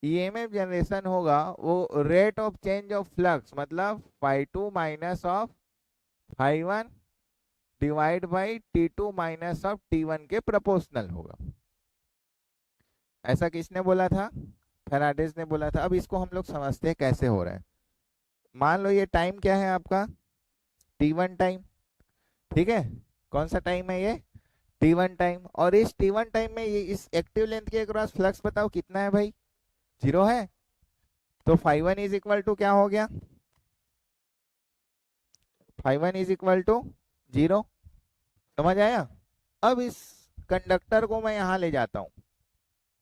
ईएमएफ जनरेशन होगा, वो rate of change of flux, मतलब phi two minus of phi one divide by T two minus of T one के प्रोपोर्शनल होगा। ऐसा किसने बोला था, फैराडेज ने बोला था। अब इसको हम लोग समझते हैं कैसे हो रहा है। मान लो ये टाइम क्या है आपका, T1 टाइम, ठीक है। कौन सा टाइम है ये, T1 टाइम। और इस T1 टाइम में ये इस एक्टिव लेंथ के अक्रॉस फ्लक्स बताओ कितना है भाई, 0 है। तो phi one is equal to क्या हो गया, phi one is equal to 0। समझ आया। अब इस कंडक्टर को मैं यहाँ ले जाता हूँ।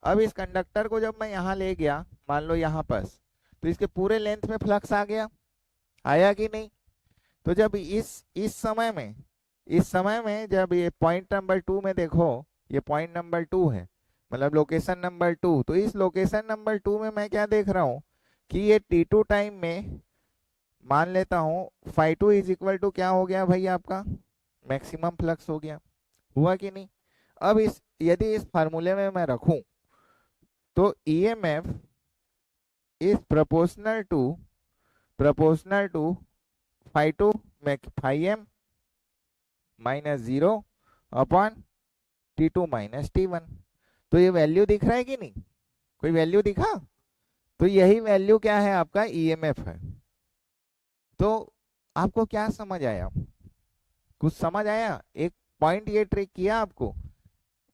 अब इस कंडक्टर को जब मैं यहाँ ले गया, मान लो यहाँ पास, तो इसके पूरे लेंथ में फ्लक्स आ गया, आया कि नहीं। तो जब इस समय में, इस समय में जब ये पॉइंट नंबर 2 में देखो, ये पॉइंट नंबर 2 है, मतलब लोकेशन नंबर 2। तो इस लोकेशन नंबर 2 में मैं क्या देख रहा हूँ, कि ये T2 टाइम में मान लेता हूँ phi two is equal to क्या हो गया भाई, आपका मैक्सिमम फ्लक्स हो गया, हुआ कि नहीं। अब इस, यदि इस फार्मूले में मैं रखूं, तो EMF is proportional to phi two phi M minus 0 upon T2 minus T1। तो ये वैल्यू दिख रहा है कि नहीं, कोई वैल्यू दिखा। तो यही वैल्यू क्या है, आपका ईएमएफ है। तो आपको क्या समझ आया, कुछ समझ आया। एक पॉइंट ये ट्रिक किया आपको,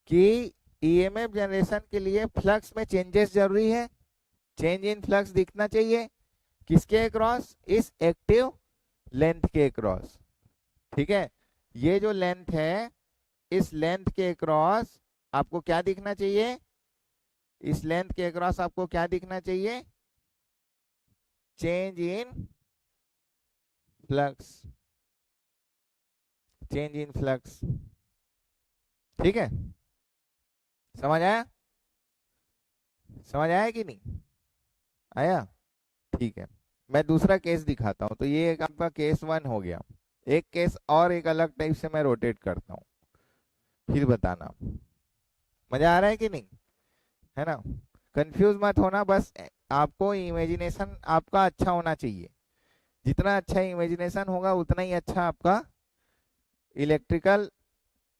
कि ईएमएफ जनरेशन के लिए फ्लक्स में चेंजेस जरूरी है, चेंज इन फ्लक्स दिखना चाहिए, किसके क्रॉस, इस एक्टिव लेंथ के क्रॉस। ठीक है, ये जो लेंथ है, इस लेंथ के क्रॉस आपको क्या दिखना चाहिए, इस लेंथ के क्रॉस आपको क्या दिखना चाहिए, change in flux, change in flux. ठीक है, समझ आया, समझ आया कि नहीं आया? ठीक है, मैं दूसरा केस दिखाता हूँ। तो ये एक आपका केस 1 हो गया। एक केस और एक अलग टाइप से मैं रोटेट करता हूँ, फिर बताना। मजा आ रहा है कि नहीं, है ना? कंफ्यूज मत होना, बस आपको इमेजिनेशन आपका अच्छा होना चाहिए। जितना अच्छा इमेजिनेशन होगा उतना ही अच्छा आपका इलेक्ट्रिकल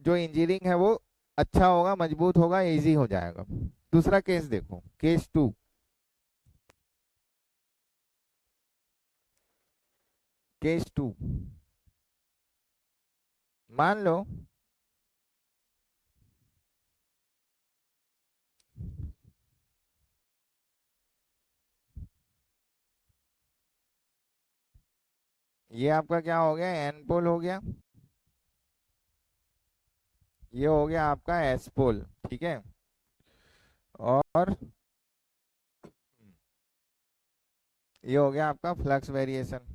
जो इंजीनियरिंग है वो अच्छा होगा, मजबूत होगा, इजी हो जाएगा। दूसरा केस देखो, केस 2। केस 2, मान लो ये आपका क्या हो गया, एन पोल हो गया, ये हो गया आपका एस पोल। ठीक है, और ये हो गया आपका फ्लक्स वेरिएशन।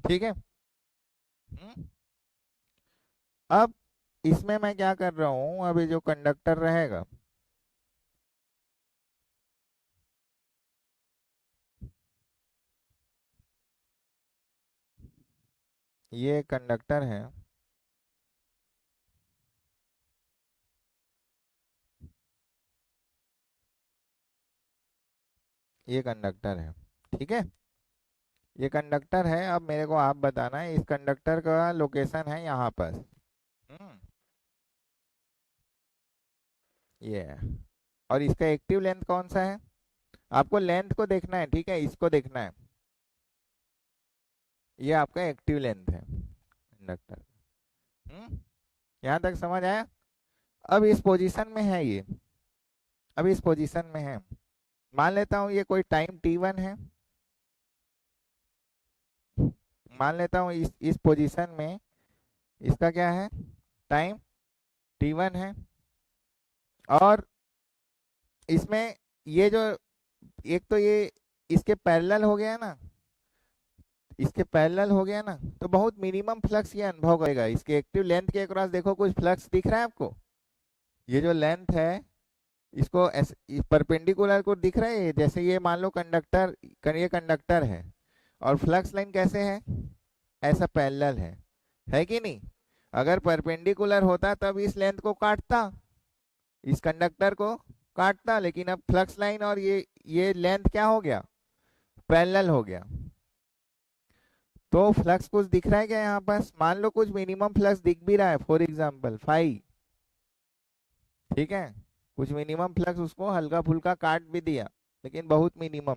ठीक है। अब इसमें मैं क्या कर रहा हूँ, अभी जो कंडक्टर रहेगा, ये कंडक्टर है, ये कंडक्टर है। ठीक है, ये कंडक्टर है। अब मेरे को आप बताना है, इस कंडक्टर का लोकेशन है यहाँ पर। हम्म, ये है। और इसका एक्टिव लेंथ कौन सा है, आपको लेंथ को देखना है, ठीक है, इसको देखना है। ये आपका एक्टिव लेंथ है कंडक्टर। यहाँ तक समझ आया? अब इस पोजीशन में है ये, अब इस पोजीशन में है। मान लेता हूँ ये कोई टाइम t1 है, मान लेता हूँ इस पोजीशन में इसका क्या है, टाइम t1 है। और इसमें ये जो, एक तो ये इसके पैरेलल हो गया ना, इसके पैरेलल हो गया ना, तो बहुत मिनिमम फ्लक्स ये अनुभव करेगा। इसके एक्टिव लेंथ के अक्रॉस देखो कुछ फ्लक्स दिख रहा है आपको, ये जो लेंथ है इसको परपेंडिकुलर को दिख रहा है, जैसे ये मान लो कंडक्टर, ये कंडक्टर है और फ्लक्स लाइन कैसे है, ऐसा पैरेलल है कि नहीं? अगर परपेंडिकुलर होता तब इस लेंथ को काटता, इस कंडक्टर को काटता, लेकिन अब फ्लक्स लाइन और ये लेंथ क्या हो गया, पैरेलल हो गया। तो फ्लक्स कुछ दिख रहा है क्या यहाँ पास, मान लो कुछ मिनिमम फ्लक्स दिख भी रहा है, फॉर एग्जांपल 5। ठीक है, कुछ मिनिमम फ्लक्स उसको हल्का फुल्का काट भी दिया, लेकिन बहुत मिनिमम।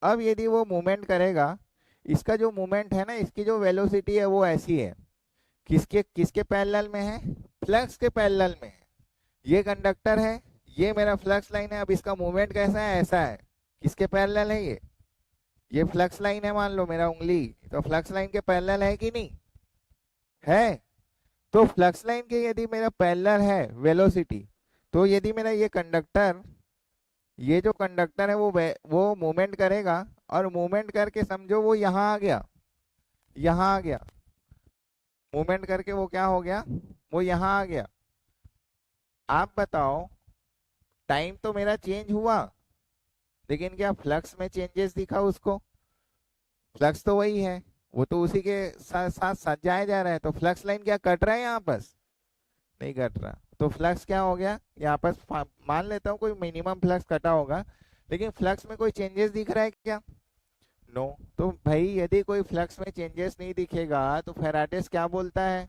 अब यदि वो मूवमेंट करेगा, इसका जो मूवमेंट है ना, इसकी जो वेलोसिटी है वो ऐसी है, किसके किसके पैरेलल में है, फ्लक्स के पैरेलल में है। ये कंडक्टर है, ये मेरा फ्लक्स लाइन है, अब इसका मूवमेंट कैसा है, ऐसा है। किसके पैरेलल है ये फ्लक्स लाइन है, मान लो मेरा उंगली, तो फ्लक्स लाइन के पैरेलल है कि नहीं है? तो फ्लक्स लाइन के यदि मेरा पैरेलल है वेलोसिटी, तो यदि मेरा ये कंडक्टर, ये जो कंडक्टर है वो मूवमेंट करेगा, और मूवमेंट करके समझो वो यहाँ आ गया, यहाँ आ गया, मूवमेंट करके वो क्या हो गया, वो यहाँ आ गया। आप बताओ, टाइम तो मेरा चेंज हुआ, लेकिन क्या फ्लक्स में चेंजेस दिखा उसको? फ्लक्स तो वही है, वो तो उसी के साथ साथ साथ जाया जा रहा है। तो फ्लक्स लाइन क्या कट रहा है यहाँ पर? नहीं कट रहा। तो फ्लक्स क्या हो गया यहाँ पर, मान लेता हूँ कोई मिनिमम फ्लक्स कटा होगा, लेकिन फ्लक्स में कोई चेंजेस दिख रहा है क्या? नो। तो भाई यदि कोई फ्लक्स में चेंजेस नहीं दिखेगा तो फेराडेस क्या बोलता है,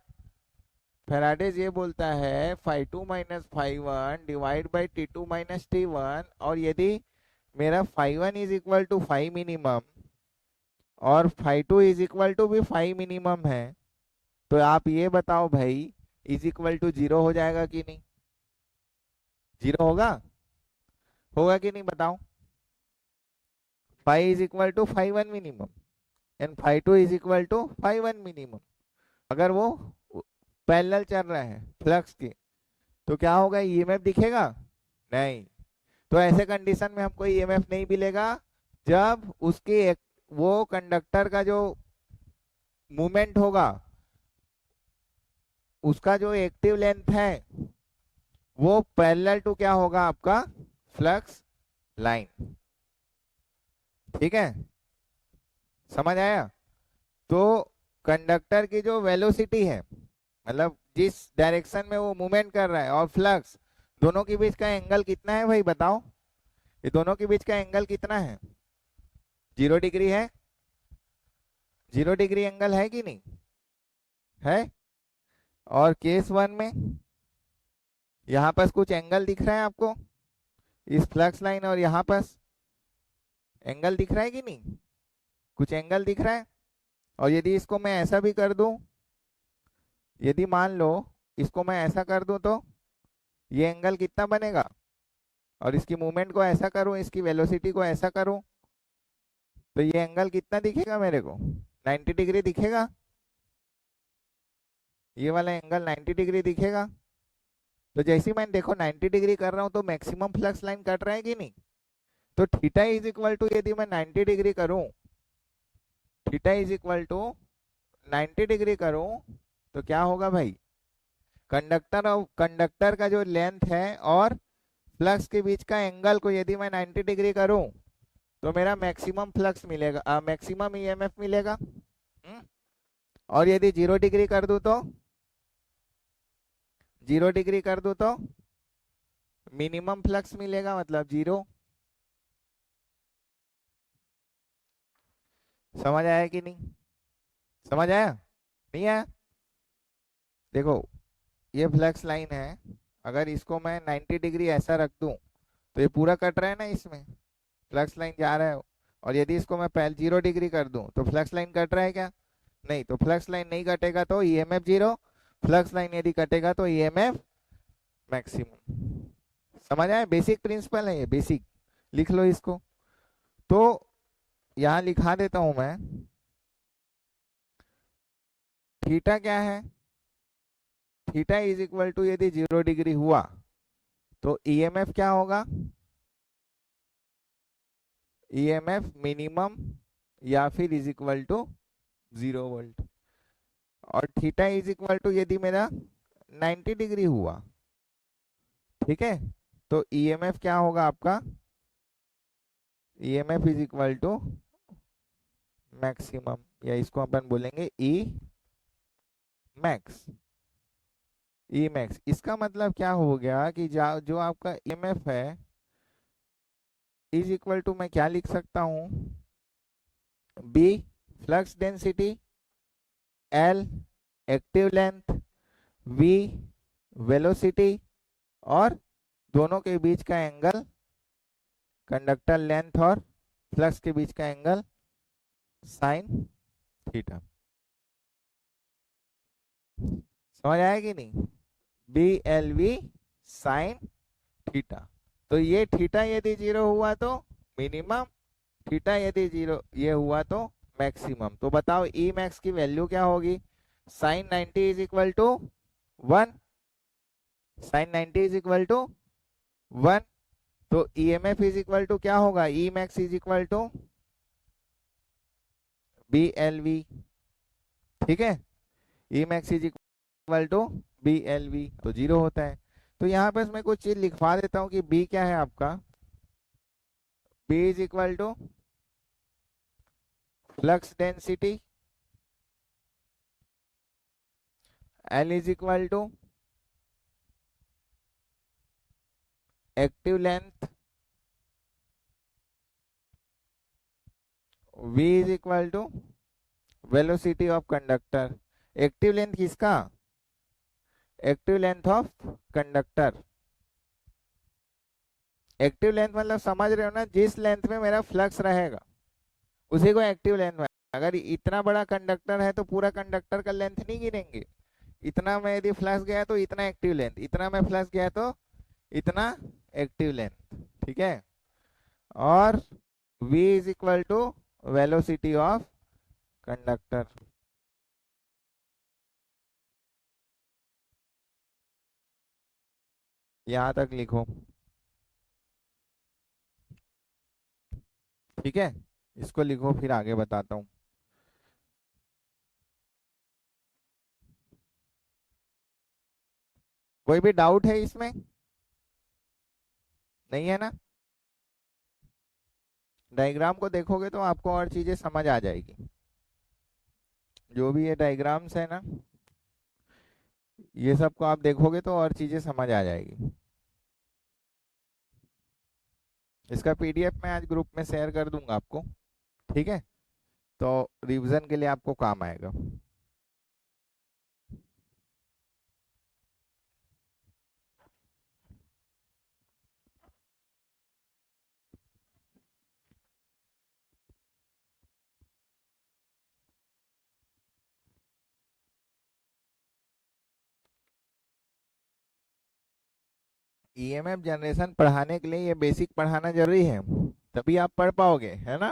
फेराडेस ये बोलता है φ2 minus φ1 divide by t2 minus t1। और यदि मेरा φ1 is equal to phi minimum और φ2 इज इक्वल टू भी फाई मिनिमम है, तो आप ये बताओ भाई, इज इक्वल टू 0 हो जाएगा कि नहीं? 0 होगा? होगा कि नहीं बताओ? Five is equal to five one minimum and five two is equal to five one minimum. अगर वो पैरेलल चल रहा है फ्लक्स के, तो क्या होगा? ईएमएफ दिखेगा? नहीं। तो ऐसे कंडीशन में हमको ईएमएफ नहीं मिलेगा जब उसके वो कंडक्टर का जो मूवमेंट होगा, उसका जो एक्टिव लेंथ है वो पैरेलल टू क्या होगा? आपका फ्लक्स लाइन। ठीक है, समझ आया? तो कंडक्टर की जो वेलोसिटी है, मतलब जिस डायरेक्शन में वो मूवमेंट कर रहा है, और फ्लक्स, दोनों के बीच का एंगल कितना है भाई बताओ? ये दोनों के बीच का एंगल कितना है? 0 डिग्री है। 0 डिग्री एंगल है कि नहीं है? और केस वन में यहाँ पर कुछ एंगल दिख रहा है आपको, इस फ्लक्स लाइन और यहाँ पर एंगल दिख रहा है कि नहीं? कुछ एंगल दिख रहा है। और यदि इसको मैं ऐसा भी कर दूं, यदि मान लो इसको मैं ऐसा कर दूं, तो ये एंगल कितना बनेगा? और इसकी मूवमेंट को ऐसा करूं, इसकी वेलोसिटी को ऐसा करूं, तो ये एंगल कितना दिखेगा मेरे को? 90 डिग्री दिखेगा। ये वाला एंगल 90 डिग्री दिखेगा। तो जैसे मैं देखो 90 डिग्री कर रहा हूं, तो मैक्सिमम फ्लक्स लाइन कट रहा है कि नहीं? तो थीटा इज इक्वल टू, यदि मैं 90 डिग्री करूं, theta is equal to 90 degree करूं, तो क्या होगा भाई? कंडक्टर और कंडक्टर का जो लेंथ है और फ्लक्स के बीच का एंगल को यदि मैं 90 डिग्री करूं, तो मेरा मैक्सिमम फ्लक्स मिलेगा, मैक्सिमम ईएमएफ मिलेगा। और यदि 0 डिग्री कर दूं, तो 0 डिग्री कर दूं तो मिनिमम फ्लक्स मिलेगा, मतलब 0। समझ आया कि नहीं? समझ आया? नहीं आया? देखो, ये फ्लक्स लाइन है, अगर इसको मैं 90 डिग्री ऐसा रख दूं, तो ये पूरा कट रहा है ना, इसमें फ्लक्स लाइन जा रहा है। और यदि इसको मैं पहले 0 डिग्री कर दूं, तो फ्लक्स लाइन कट रहा है क्या? नहीं। तो फ्लक्स लाइन नहीं कटेगा तो ईएमएफ 0, फ्लक्स लाइन यदि कटेगा तो ईएमएफ मैक्सिमम। समझ आया? बेसिक प्रिंसिपल है ये, बेसिक। लिख लो इसको। तो यहां लिखा देता हूं मैं, थीटा क्या है? थीटा इज इक्वल टू, यदि 0 डिग्री हुआ तो ईएमएफ क्या होगा? ईएमएफ मिनिमम या फिर इज इक्वल टू 0 वोल्ट। और थीटा इज इक्वल टू, यदि मेरा 90 डिग्री हुआ, ठीक है, तो ईएमएफ क्या होगा आपका? EMF is equal to maximum, या इसको अपन बोलेंगे ई मैक्स। ई मैक्स, इसका मतलब क्या हो गया कि जो आपका ईएमएफ है इज इक्वल टू, मैं क्या लिख सकता हूं? B flux density, L active length, V velocity, और दोनों के बीच का एंगल, कंडक्टर लेंथ और फ्लक्स के बीच का एंगल साइन थीटा। समझ आया कि नहीं? B L V sine theta. तो ये थीटा यदि 0 हुआ तो मिनिमम, थीटा यदि 0 ये हुआ तो मैक्सिमम। तो बताओ ई मैक्स की वैल्यू क्या होगी? Sine 90 is equal to 1, sine 90 is equal to 1। तो ईएमएफ इज इक्वल टू क्या होगा? E max is equal to B L V. ठीक है, E max is equal to B L V, तो 0 होता है। तो यहाँ पर मैं कुछ चीज लिखवा देता हूँ कि बी क्या है आपका? B is equal to flux density, L is equal to active length, v is equal to velocity of conductor. Active length किसका? Active length of conductor. Active length मतलब समझ रहे हो ना, जिस लेंथ में मेरा फ्लक्स रहेगा उसी को एक्टिव लेंथ अगर इतना बड़ा कंडक्टर है तो पूरा कंडक्टर का लेंथ नहीं गिनेंगे। इतना में यदि फ्लक्स गया तो इतना एक्टिव लेंथ, इतना में फ्लक्स गया तो इतना एक्टिव लेंथ। ठीक है। और v is equal to velocity of conductor. यहां तक लिखो। ठीक है, इसको लिखो फिर आगे बताता हूँ। कोई भी डाउट है इसमें? नहीं है ना? डायग्राम को देखोगे तो आपको और चीजें समझ आ जाएगी। जो भी ये डायग्राम्स है ना, ये सब को आप देखोगे तो और चीजें समझ आ जाएगी। इसका पीडीएफ मैं आज ग्रुप में शेयर कर दूंगा आपको। ठीक है, तो रिवीजन के लिए आपको काम आएगा। ईएमएफ जनरेशन पढ़ाने के लिए ये बेसिक पढ़ाना जरूरी है, तभी आप पढ़ पाओगे, है ना?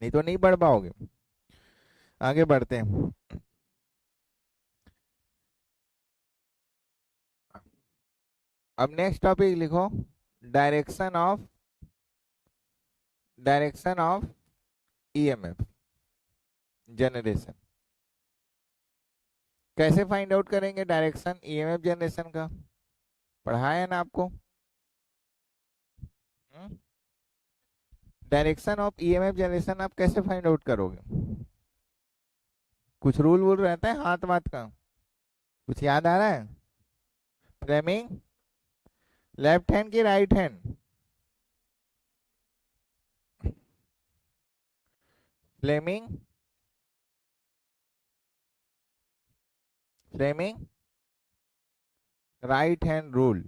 नहीं तो नहीं पढ़ पाओगे। आगे बढ़ते हैं। अब नेक्स्ट टॉपिक लिखो, डायरेक्शन ऑफ ईएमएफ जनरेशन। कैसे फाइंड आउट करेंगे डायरेक्शन ईएमएफ जनरेशन का? पढ़ाया ना आपको? डायरेक्शन ऑफ ईएमएफ जनरेशन आप कैसे फाइंड आउट करोगे? कुछ रूल वूल रहता है हाथ वाथ का? कुछ याद आ रहा है? फ्लेमिंग लेफ्ट हैंड की right hand? Fleming Fleming right hand rule.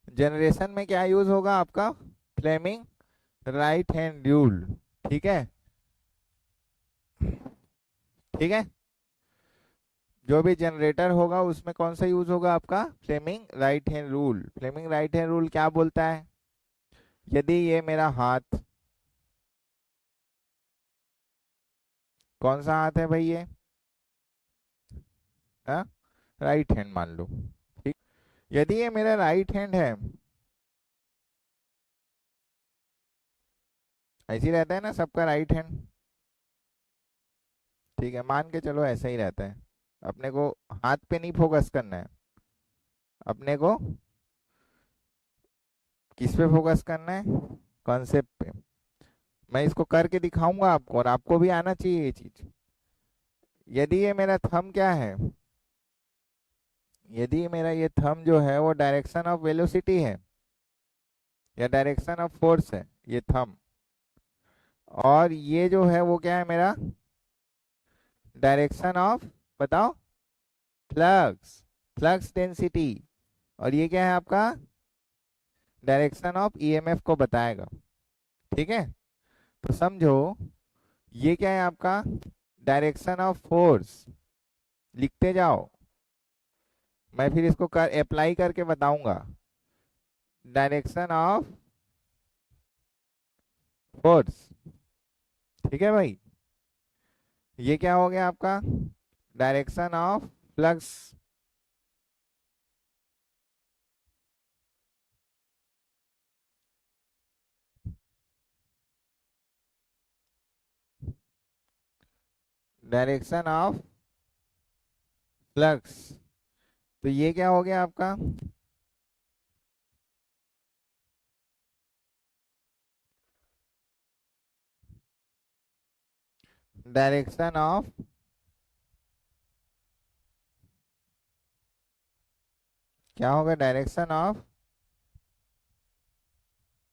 Generation में क्या यूज होगा आपका? Fleming right hand rule. ठीक है, ठीक है। जो भी जनरेटर होगा उसमें कौन सा यूज होगा आपका? Fleming right hand rule. Fleming right hand rule क्या बोलता है? यदि ये मेरा हाथ, कौन सा हाथ है भाई ये? हाँ, राइट हैंड मान लो। ठीक, यदि ये मेरा राइट हैंड है, ऐसे ही रहता है ना सबका राइट हैंड? ठीक है, मान के चलो ऐसा ही रहता है। अपने को हाथ पे नहीं फोकस करना है, अपने को किस पे फोकस करना है? कॉन्सेप्ट पे। मैं इसको करके दिखाऊंगा आपको, और आपको भी आना चाहिए ये चीज। यदि ये मेरा थंब क्या है, यदि मेरा ये थंब जो है वो डायरेक्शन ऑफ वेलोसिटी है या डायरेक्शन ऑफ फोर्स है, ये थंब, और ये जो है वो क्या है मेरा? डायरेक्शन ऑफ, बताओ, फ्लक्स, फ्लक्स डेंसिटी। और ये क्या है आपका? डायरेक्शन ऑफ ईएमएफ को बताएगा। ठीक है, तो समझो ये क्या है आपका? Direction of force. लिखते जाओ, मैं फिर इसको कर अप्लाई करके बताऊंगा। Direction of force. ठीक है भाई, ये क्या हो गया आपका? Direction of flux. Direction of flux, तो ये क्या हो गया आपका? डायरेक्शन ऑफ, क्या होगा? Direction of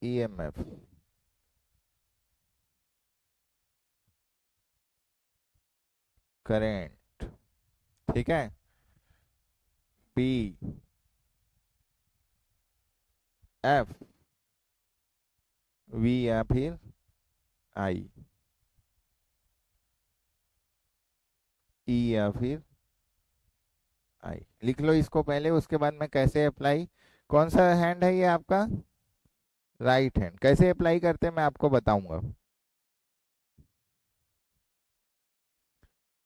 EMF. करेंट। ठीक है, बी एफ वी या फिर आई, ई या फिर आई, लिख लो इसको पहले, उसके बाद मैं कैसे अप्लाई, कौन सा हैंड है ये आपका, राइट हैंड, कैसे अप्लाई करते हैं मैं आपको बताऊंगा।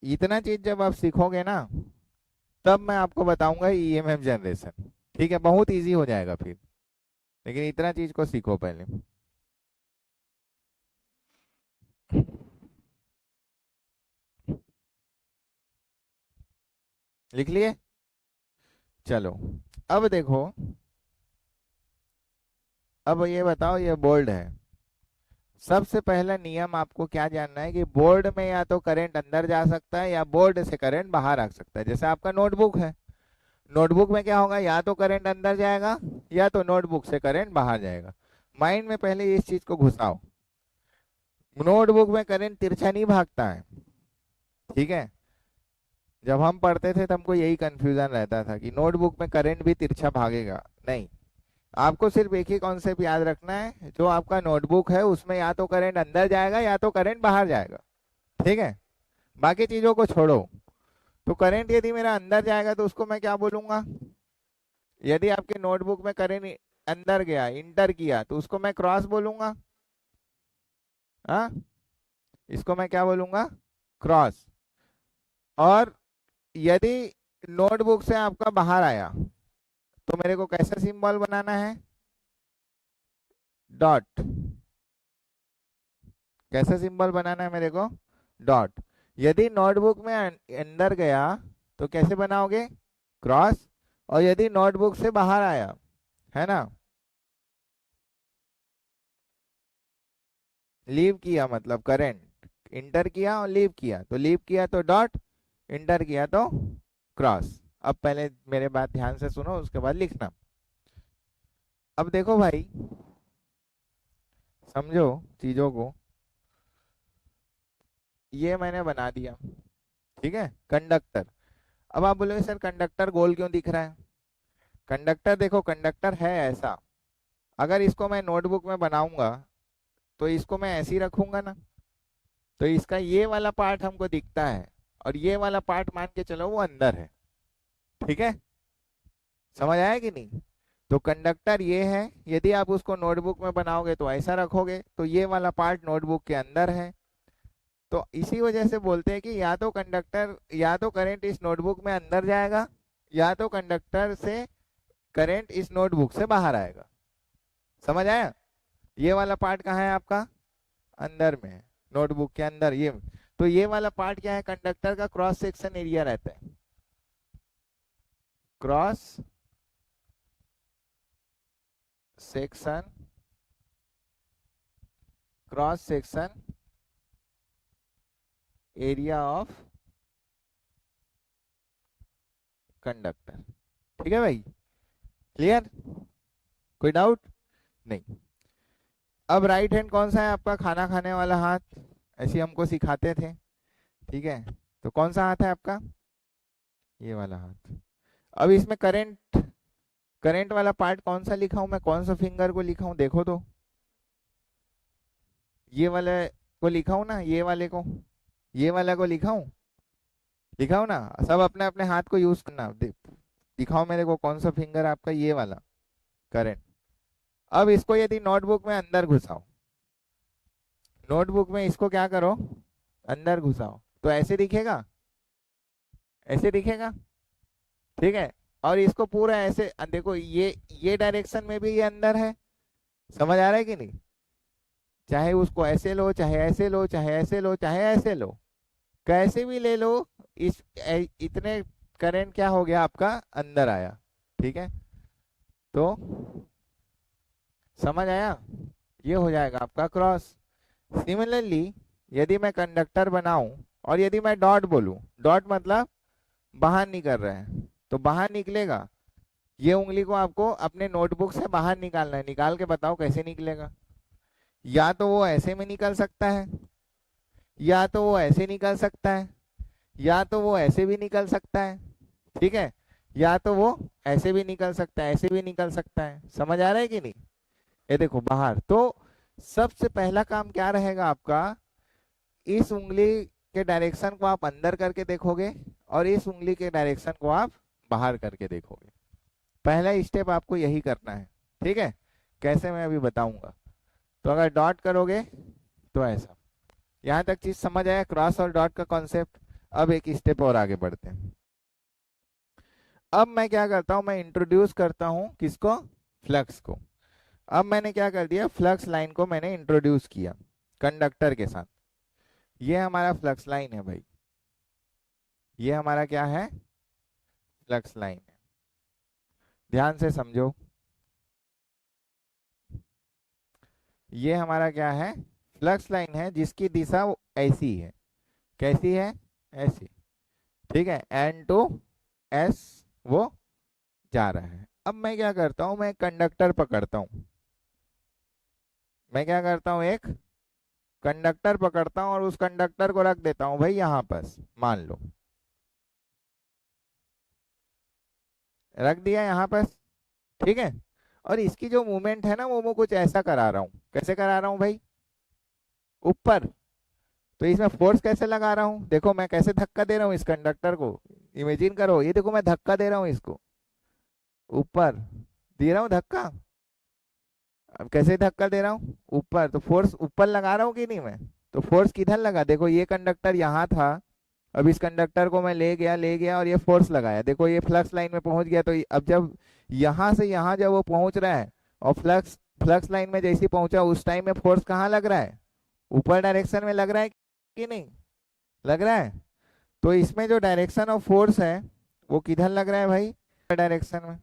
इतना चीज जब आप सीखोगे ना, तब मैं आपको बताऊंगा ईएमएफ जनरेशन। ठीक है, बहुत इजी हो जाएगा फिर, लेकिन इतना चीज को सीखो पहले। लिख लिए? चलो, अब देखो, अब ये बताओ, ये बोर्ड है। सबसे पहला नियम आपको क्या जानना है कि बोर्ड में या तो करंट अंदर जा सकता है या बोर्ड से करंट बाहर आ सकता है। जैसे आपका नोटबुक है, नोटबुक में क्या होगा, या तो करंट अंदर जाएगा या तो नोटबुक से करंट बाहर जाएगा। माइंड में पहले इस चीज को घुसाओ। नोटबुक में करंट तिरछा नहीं भागता है, ठीक है। जब हम पढ़ते थे तब हमको यही कंफ्यूजन रहता था कि नोटबुक में करंट भी तिरछा भागेगा। नहीं, आपको सिर्फ एक ही कॉन्सेप्ट याद रखना है, जो आपका नोटबुक है उसमें या तो करंट अंदर जाएगा या तो करंट बाहर जाएगा, ठीक है। बाकी चीजों को छोड़ो। तो करंट यदि मेरा अंदर जाएगा तो उसको मैं क्या बोलूंगा, यदि आपके नोटबुक में करंट अंदर गया, इंटर किया, तो उसको मैं क्रॉस बोलूंगा। हाँ, इसको मैं क्या बोलूंगा, क्रॉस। और यदि नोटबुक से आपका बाहर आया तो मेरे को कैसा सिंबल बनाना है, डॉट। कैसा सिंबल बनाना है मेरे को, डॉट। यदि नोटबुक में अंदर गया तो कैसे बनाओगे, क्रॉस। और यदि नोटबुक से बाहर आया, है ना, लीव किया मतलब करंट, इंटर किया और लीव किया, तो लीव किया तो डॉट, इंटर किया तो क्रॉस। अब पहले मेरे बात ध्यान से सुनो, उसके बाद लिखना। अब देखो भाई, समझो चीजों को। ये मैंने बना दिया, ठीक है, कंडक्टर। अब आप बोलोगे सर कंडक्टर गोल क्यों दिख रहा है। कंडक्टर देखो, कंडक्टर है ऐसा, अगर इसको मैं नोटबुक में बनाऊंगा तो इसको मैं ऐसे ही रखूंगा ना, तो इसका ये वाला पार्ट हमको दिखता है और ये वाला पार्ट मान के चलो वो अंदर है, ठीक है। समझ आया कि नहीं। तो कंडक्टर ये है, यदि आप उसको नोटबुक में बनाओगे तो ऐसा रखोगे, तो ये वाला पार्ट नोटबुक के अंदर है। तो इसी वजह से बोलते हैं कि या तो कंडक्टर, या तो करंट इस नोटबुक में अंदर जाएगा या तो कंडक्टर से करंट इस नोटबुक से बाहर आएगा। समझ आया। ये वाला पार्ट कहाँ है आपका, अंदर में है, नोटबुक के अंदर। ये तो ये वाला पार्ट क्या है, कंडक्टर का क्रॉस सेक्शन एरिया रहता है, cross section, cross section area of conductor. ठीक है भाई, क्लियर, कोई डाउट नहीं। अब राइट हैंड कौन सा है आपका, खाना खाने वाला हाथ, ऐसे हमको सिखाते थे, ठीक है। तो कौन सा हाथ है आपका, ये वाला हाथ। अब इसमें करंट, करंट वाला पार्ट कौन सा लिखा हूं मैं, कौन सा फिंगर को लिखा हूं देखो तो, ये वाले को लिखा हूं ना, ये वाले को, ये वाला को लिखा हूं, लिखा हूं ना। सब अपने अपने हाथ को यूज करना, दिखाओ मेरे को कौन सा फिंगर आपका, ये वाला करंट। अब इसको यदि नोटबुक में अंदर घुसाओ, नोटबुक में इसको क्या करो, अंदर घुसाओ, तो ऐसे दिखेगा, ऐसे दिखेगा, ठीक है। और इसको पूरा ऐसे देखो, ये डायरेक्शन में भी ये अंदर है। समझ आ रहा है कि नहीं। चाहे उसको ऐसे लो, चाहे ऐसे लो, चाहे ऐसे लो, चाहे ऐसे लो, कैसे भी ले लो, इस इतने करंट क्या हो गया आपका, अंदर आया, ठीक है। तो समझ आया, ये हो जाएगा आपका क्रॉस। सिमिलरली यदि मैं कंडक्टर बनाऊं और यदि मैं डॉट बोलूं, डॉट मतलब बाहर निकल रहा है, तो बाहर निकलेगा, ये उंगली को आपको अपने नोटबुक से बाहर निकालना है। निकाल के बताओ कैसे निकलेगा। या तो वो ऐसे में निकल सकता है, या तो वो ऐसे निकल सकता है, या तो वो ऐसे भी निकल सकता है, ठीक है। या तो वो ऐसे भी निकल सकता है, ऐसे भी निकल सकता है। समझ आ रहा है कि नहीं। ये देखो बाहर, तो सबसे पहला काम क्या रहेगा आपका, इस उंगली के डायरेक्शन को आप अंदर करके देखोगे और इस उंगली के डायरेक्शन को आप बाहर करके देखोगे। पहला स्टेप आपको यही करना है, ठीक है। कैसे मैं अभी बताऊंगा। तो अगर डॉट करोगे तो ऐसा, यहाँ तक चीज समझ आया क्रॉस और डॉट का कॉन्सेप्ट। अब एक स्टेप और आगे बढ़ते हैं। अब मैं क्या करता हूँ, मैं इंट्रोड्यूस करता हूँ किसको, फ्लक्स को। अब मैंने क्या कर दिया, फ्लक्स लाइन को मैंने इंट्रोड्यूस किया कंडक्टर के साथ। ये हमारा फ्लक्स लाइन है भाई, ये हमारा क्या है, फ्लक्स लाइन है। ध्यान से समझो, ये हमारा क्या है, फ्लक्स लाइन है जिसकी दिशा ऐसी है। कैसी है, ऐसी, ठीक है। एन टू एस वो जा रहा है। अब मैं क्या करता हूं, मैं कंडक्टर पकड़ता हूं, मैं क्या करता हूं, एक कंडक्टर पकड़ता हूं और उस कंडक्टर को रख देता हूं भाई यहाँ पास, मान लो रख दिया यहाँ पास, ठीक है। और इसकी जो मूवमेंट है ना वो मैं कुछ ऐसा करा रहा हूँ। कैसे करा रहा हूँ भाई, ऊपर। तो इसमें फोर्स कैसे लगा रहा हूँ, देखो मैं कैसे धक्का दे रहा हूँ इस कंडक्टर को। इमेजिन करो, ये देखो मैं धक्का दे रहा हूँ इसको, ऊपर दे रहा हूँ धक्का। अब कैसे धक्का दे रहा हूँ, ऊपर। तो फोर्स ऊपर लगा रहा हूँ कि नहीं मैं। तो फोर्स किधर लगा, देखो ये कंडक्टर यहाँ था, अब इस कंडक्टर को मैं ले गया और ये फोर्स लगाया, देखो ये फ्लक्स लाइन में पहुंच गया। तो अब जब यहाँ से यहाँ जब वो पहुंच रहा है और फ्लक्स फ्लक्स लाइन में जैसे पहुंचा उस टाइम में फोर्स कहाँ लग रहा है, ऊपर डायरेक्शन में लग रहा है कि नहीं लग रहा है। तो इसमें जो डायरेक्शन ऑफ फोर्स है वो किधर लग रहा है भाई, डायरेक्शन में।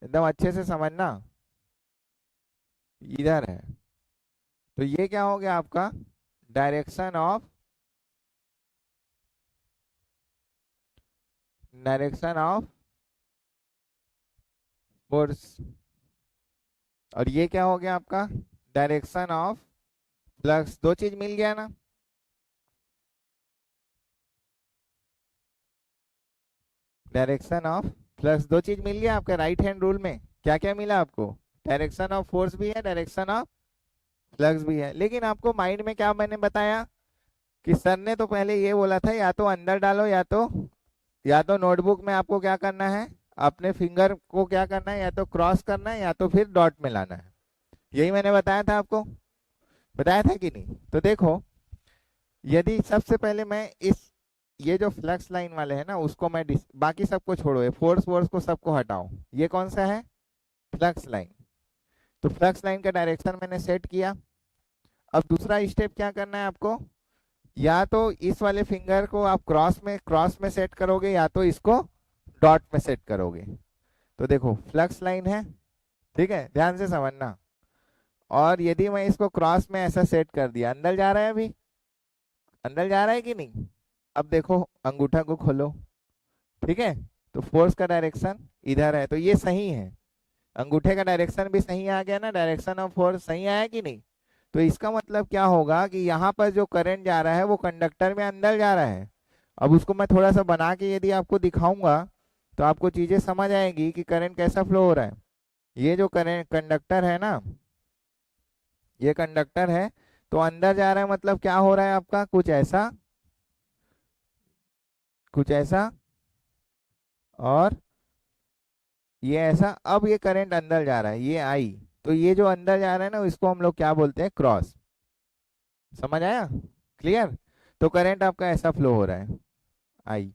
एकदम अच्छे से समझना, इधर है। तो ये क्या हो गया आपका, डायरेक्शन ऑफ फोर्स। और ये क्या हो गया आपका, डायरेक्शन ऑफ फ्लक्स। दो चीज मिल गया ना, डायरेक्शन ऑफ फ्लक्स, दो चीज मिल गया आपके राइट हैंड रूल में। क्या क्या मिला आपको, डायरेक्शन ऑफ फोर्स भी है, डायरेक्शन ऑफ फ्लक्स भी है। लेकिन आपको माइंड में क्या मैंने बताया कि सर ने तो पहले ये बोला था या तो अंदर डालो या तो नोटबुक में आपको क्या करना है, अपने फिंगर को क्या करना है, या तो क्रॉस करना है या तो फिर डॉट में लाना है। यही मैंने बताया था आपको, बताया था कि नहीं। तो देखो, यदि सबसे पहले मैं इस ये जो फ्लक्स लाइन वाले है ना उसको मैं बाकी सबको छोड़ो, ये फोर्स वोर्स को सबको हटाओ। ये कौन सा है, फ्लक्स लाइन। तो फ्लक्स लाइन का डायरेक्शन मैंने सेट किया। अब दूसरा स्टेप क्या करना है आपको, या तो इस वाले फिंगर को आप क्रॉस में सेट करोगे या तो इसको डॉट में सेट करोगे। तो देखो फ्लक्स लाइन है, ठीक है, ध्यान से समझना। और यदि मैं इसको क्रॉस में ऐसा सेट कर दिया, अंदर जा रहा है, अभी अंदर जा रहा है कि नहीं। अब देखो अंगूठा को खोलो, ठीक है। तो फोर्स का डायरेक्शन इधर है, तो ये सही है। अंगूठे का डायरेक्शन भी सही आ गया ना, डायरेक्शन ऑफ फोर्स सही आया कि नहीं। तो इसका मतलब क्या होगा कि यहाँ पर जो करंट जा रहा है वो कंडक्टर में अंदर जा रहा है। अब उसको मैं थोड़ा सा बना के यदि आपको दिखाऊंगा तो आपको चीजें समझ आएगी कि करंट कैसा फ्लो हो रहा है। ये जो करंट कंडक्टर है ना, ये कंडक्टर है, तो अंदर जा रहा है, मतलब क्या हो रहा है आपका, कुछ ऐसा और ये ऐसा। अब ये करंट अंदर जा रहा है, ये आई। तो ये जो अंदर जा रहा है ना इसको हम लोग क्या बोलते हैं, क्रॉस। समझ आया, क्लियर। तो करंट आपका ऐसा फ्लो हो रहा है, आई,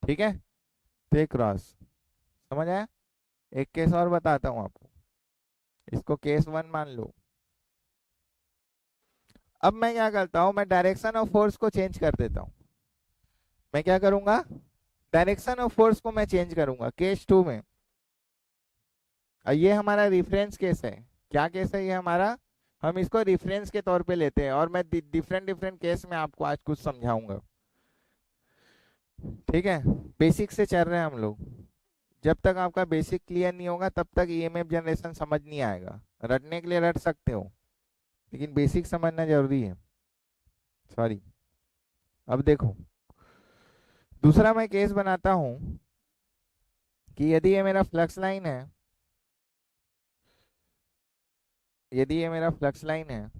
ठीक है। तो ये क्रॉस, समझ आया। एक केस और बताता हूँ आपको, इसको केस 1 मान लो। अब मैं क्या करता हूँ, मैं डायरेक्शन ऑफ फोर्स को चेंज कर देता हूँ। मैं क्या करूंगा, डायरेक्शन ऑफ फोर्स को मैं चेंज करूंगा केस 2 में। और ये हमारा रिफरेंस केस है। क्या केस है ये हमारा, हम इसको रिफरेंस के तौर पे लेते हैं और मैं डिफरेंट डिफरेंट केस में आपको आज कुछ समझाऊंगा, ठीक है। बेसिक से चल रहे हैं हम लोग। जब तक आपका बेसिक क्लियर नहीं होगा तब तक ईएमएफ जनरेशन समझ नहीं आएगा। रटने के लिए रट सकते हो लेकिन बेसिक समझना जरूरी है। सॉरी। अब देखो, दूसरा मैं केस बनाता हूं कि यदि ये मेरा फ्लक्स लाइन है यदि ये मेरा फ्लक्स लाइन है,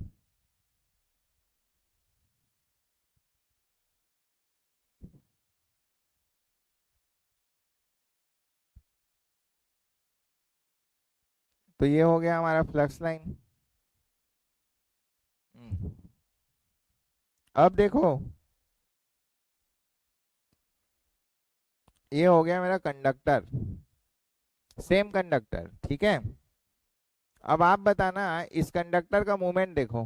तो ये हो गया हमारा फ्लक्स लाइन। अब देखो, ये हो गया मेरा कंडक्टर, सेम कंडक्टर, ठीक है। अब आप बताना, इस कंडक्टर का मूवमेंट देखो,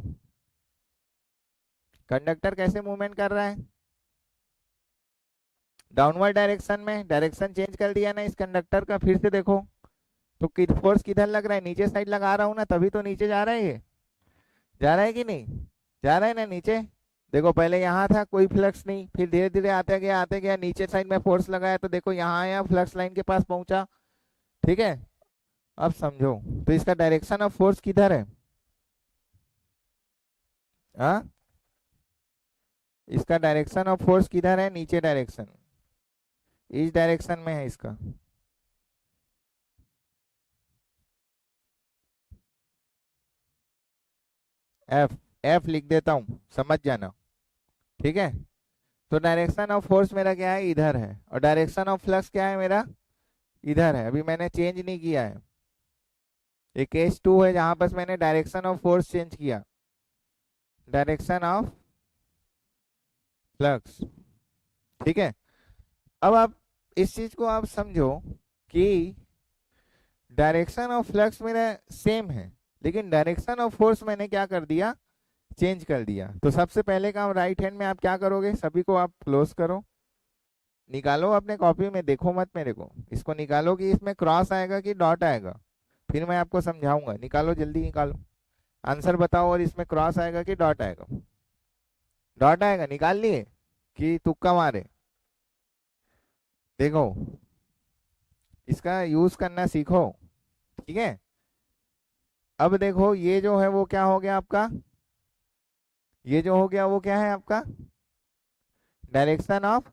कंडक्टर कैसे मूवमेंट कर रहा है, डाउनवर्ड डायरेक्शन में। डायरेक्शन चेंज कर दिया ना इस कंडक्टर का, फिर से देखो तो फोर्स किधर लग रहा है, नीचे साइड लगा रहा हूँ ना, तभी तो नीचे जा रहा है ये, जा रहा है कि नहीं, जा रहा है ना नीचे। देखो पहले यहाँ था कोई फ्लक्स नहीं, फिर धीरे धीरे आते गया नीचे साइड में फोर्स लगाया, तो देखो यहाँ आया, फ्लक्स लाइन के पास पहुंचा, ठीक है। अब समझो, तो इसका डायरेक्शन ऑफ फोर्स किधर है, हाँ, इसका डायरेक्शन ऑफ फोर्स किधर है, नीचे डायरेक्शन, इस डायरेक्शन में है इसका। एफ, एफ लिख देता हूँ, समझ जाना, ठीक है। तो डायरेक्शन ऑफ फोर्स मेरा क्या है, इधर है, और डायरेक्शन ऑफ फ्लक्स क्या है मेरा, इधर है, अभी मैंने चेंज नहीं किया है। ये केस 2 है जहां पर मैंने डायरेक्शन ऑफ फोर्स चेंज किया, डायरेक्शन ऑफ फ्लक्स, ठीक है। अब आप इस चीज को आप समझो कि डायरेक्शन ऑफ फ्लक्स मेरा सेम है, लेकिन डायरेक्शन ऑफ फोर्स मैंने क्या कर दिया, चेंज कर दिया। तो सबसे पहले काम, राइट हैंड में आप क्या करोगे, सभी को आप क्लोज करो, निकालो अपने कॉपी में, देखो मत मेरे को, इसको निकालो कि इसमें क्रॉस आएगा कि डॉट आएगा, फिर मैं आपको समझाऊंगा। निकालो, जल्दी निकालो, आंसर बताओ, और इसमें क्रॉस आएगा कि डॉट आएगा, डॉट आएगा, निकाल लिए कि तुक्का मारे, देखो इसका यूज करना सीखो, ठीक है। अब देखो ये जो है वो क्या हो गया आपका, ये जो हो गया वो क्या है आपका, डायरेक्शन ऑफ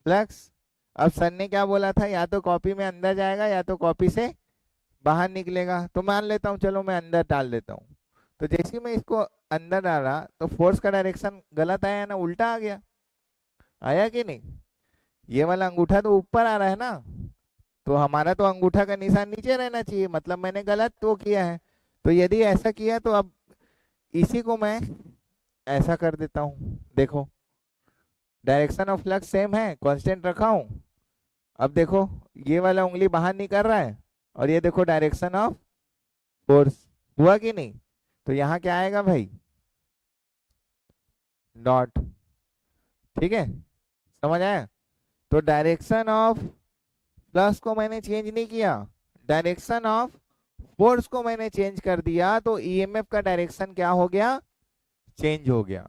फ्लक्स। अब सर ने क्या बोला था, या तो कॉपी में अंदर जाएगा या तो कॉपी से बाहर निकलेगा, तो मान लेता हूँ, चलो मैं अंदर डाल देता हूँ। तो जैसे ही मैं इसको अंदर डाला, तो फोर्स का डायरेक्शन गलत आया ना, उल्टा आ गया, आया कि नहीं, ये वाला अंगूठा तो ऊपर आ रहा है ना, तो हमारा तो अंगूठा का निशान नीचे रहना चाहिए, मतलब मैंने गलत तो किया है। तो यदि ऐसा किया तो अब इसी को मैं ऐसा कर देता हूँ, देखो डायरेक्शन ऑफ फ्लक्स सेम है, कांस्टेंट रखा हूँ। अब देखो ये वाला उंगली बाहर नहीं कर रहा है, और ये देखो डायरेक्शन ऑफ फोर्स, हुआ कि नहीं। तो यहाँ क्या आएगा भाई, डॉट, ठीक है, समझ आया। तो डायरेक्शन ऑफ प्लस को मैंने चेंज नहीं किया, डायरेक्शन ऑफ फोर्स को मैंने चेंज कर दिया, तो ईएमएफ का डायरेक्शन क्या हो गया, चेंज हो गया।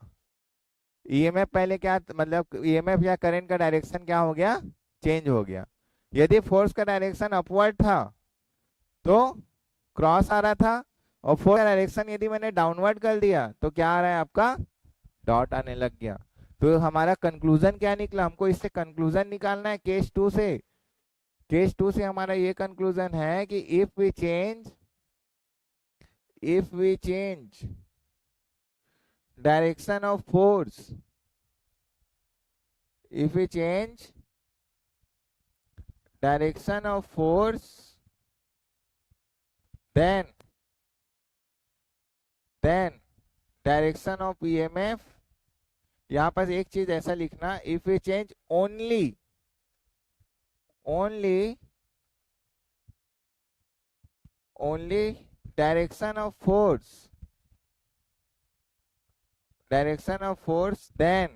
ईएमएफ पहले क्या, मतलब ईएमएफ या करंट का डायरेक्शन क्या हो गया, चेंज हो गया। यदि फोर्स का डायरेक्शन अपवर्ड था तो क्रॉस आ रहा था, और फोर्स का डायरेक्शन यदि मैंने डाउनवर्ड कर दिया तो क्या आ रहा है आपका, डॉट आने लग गया। तो हमारा कंक्लूजन क्या निकला, हमको इससे कंक्लूजन निकालना है केस 2 से। केस 2 से हमारा ये कंक्लूजन है कि if we change direction of force, if we change direction of force, then then direction of EMF, यहाँ पर एक चीज ऐसा लिखना, if we change only only direction of force, then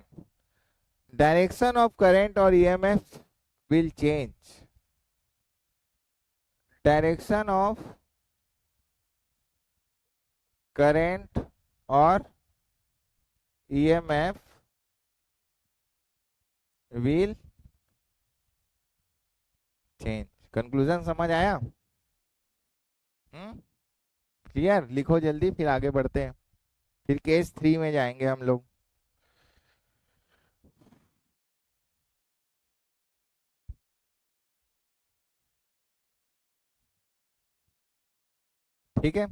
direction of current or EMF will change, direction of current or EMF will change। Conclusion समझ आया, clear, लिखो जल्दी, फिर आगे बढ़ते हैं, फिर केस 3 में जाएंगे हम लोग। ठीक है,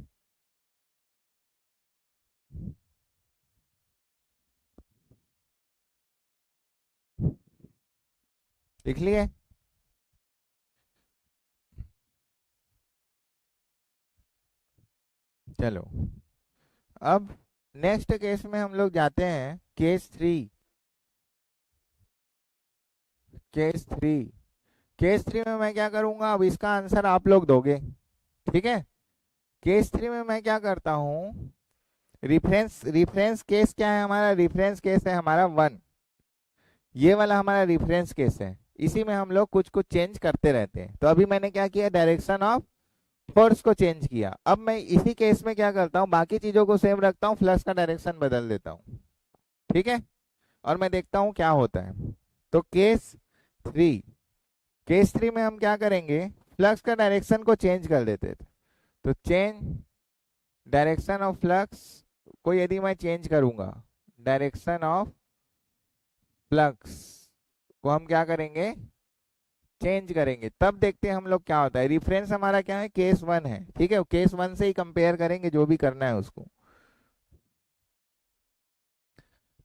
लिख लिए? चलो, अब नेक्स्ट केस में हम लोग जाते हैं, केस 3। केस 3 केस 3 में मैं क्या करूंगा, अब इसका आंसर आप लोग दोगे, ठीक है। केस 3 में मैं क्या करता हूँ, रिफरेंस रिफरेंस केस क्या है हमारा, रिफरेंस केस है हमारा 1। ये वाला हमारा रिफरेंस केस है, इसी में हम लोग कुछ कुछ चेंज करते रहते हैं। तो अभी मैंने क्या किया, डायरेक्शन ऑफ फोर्स को चेंज किया। अब मैं इसी केस में क्या करता हूँ, बाकी चीजों को सेम रखता हूँ, फ्लक्स का डायरेक्शन बदल देता हूँ, ठीक है। और मैं देखता हूँ क्या होता है। तो थ्री केस थ्री में हम क्या करेंगे, फ्लक्स का डायरेक्शन को चेंज कर देते थे। तो चेंज डायरेक्शन ऑफ फ्लक्स को यदि मैं चेंज करूंगा, डायरेक्शन ऑफ फ्लक्स को हम क्या करेंगे, चेंज करेंगे, तब देखते हैं हम लोग क्या होता है। रिफरेंस हमारा क्या है, केस 1 है, ठीक है। केस 1 से ही कंपेयर करेंगे जो भी करना है उसको।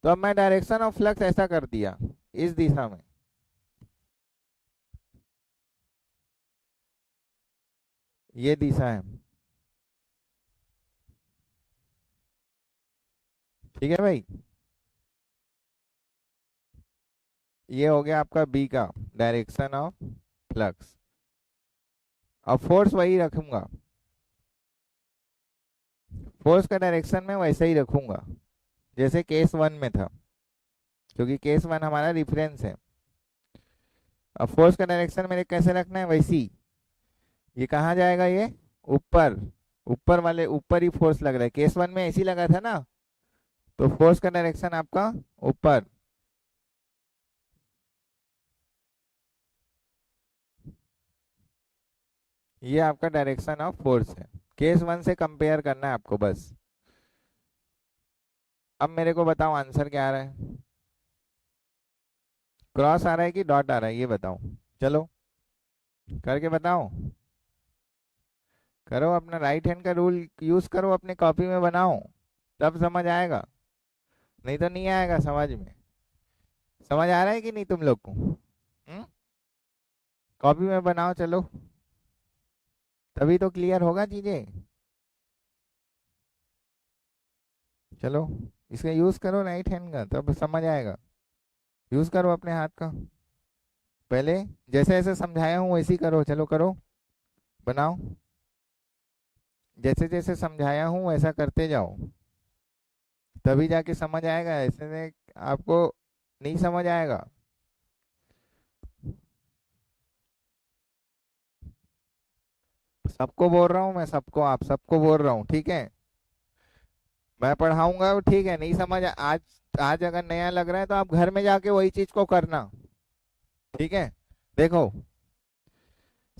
तो अब मैं डायरेक्शन ऑफ फ्लक्स ऐसा कर दिया, इस दिशा में, ये दिशा है, ठीक है भाई। ये हो गया आपका बी का डायरेक्शन ऑफ फ्लक्स। अब फोर्स वही रखूंगा, फोर्स का डायरेक्शन में वैसे ही रखूंगा जैसे केस 1 में था, क्योंकि केस 1 हमारा रिफरेंस है। अब फोर्स का डायरेक्शन मेरे कैसे रखना है, वैसी, ये कहाँ जाएगा, ये ऊपर, ऊपर वाले ऊपर ही फोर्स लग रहा है, केस 1 में ऐसी लगा था ना। तो फोर्स का डायरेक्शन आपका ऊपर, ये आपका डायरेक्शन ऑफ फोर्स है। केस 1 से कंपेयर करना है आपको बस। अब मेरे को बताओ आंसर क्या आ रहा है, क्रॉस आ रहा है कि डॉट आ रहा है, ये बताओ। चलो करके बताओ, करो अपना राइट हैंड का रूल यूज करो, अपने कॉपी में बनाओ, तब समझ आएगा, नहीं तो नहीं आएगा समझ में। समझ आ रहा है कि नहीं तुम लोग को? कॉपी में बनाओ, चलो, तभी तो क्लियर होगा चीजें। चलो इसका यूज करो राइट हैंड का, तब समझ आएगा। यूज करो अपने हाथ का, पहले जैसे जैसे समझाया हूँ वैसे ही करो, चलो करो, बनाओ, जैसे जैसे समझाया हूँ वैसा करते जाओ, तभी जाके समझ आएगा, ऐसे में आपको नहीं समझ आएगा। सबको बोल रहा हूँ मैं, सबको, आप सबको बोल रहा हूँ, ठीक है। मैं पढ़ाऊंगा, ठीक है, नहीं समझ आज, आज अगर नया लग रहा है तो आप घर में जाके वही चीज को करना, ठीक है। देखो,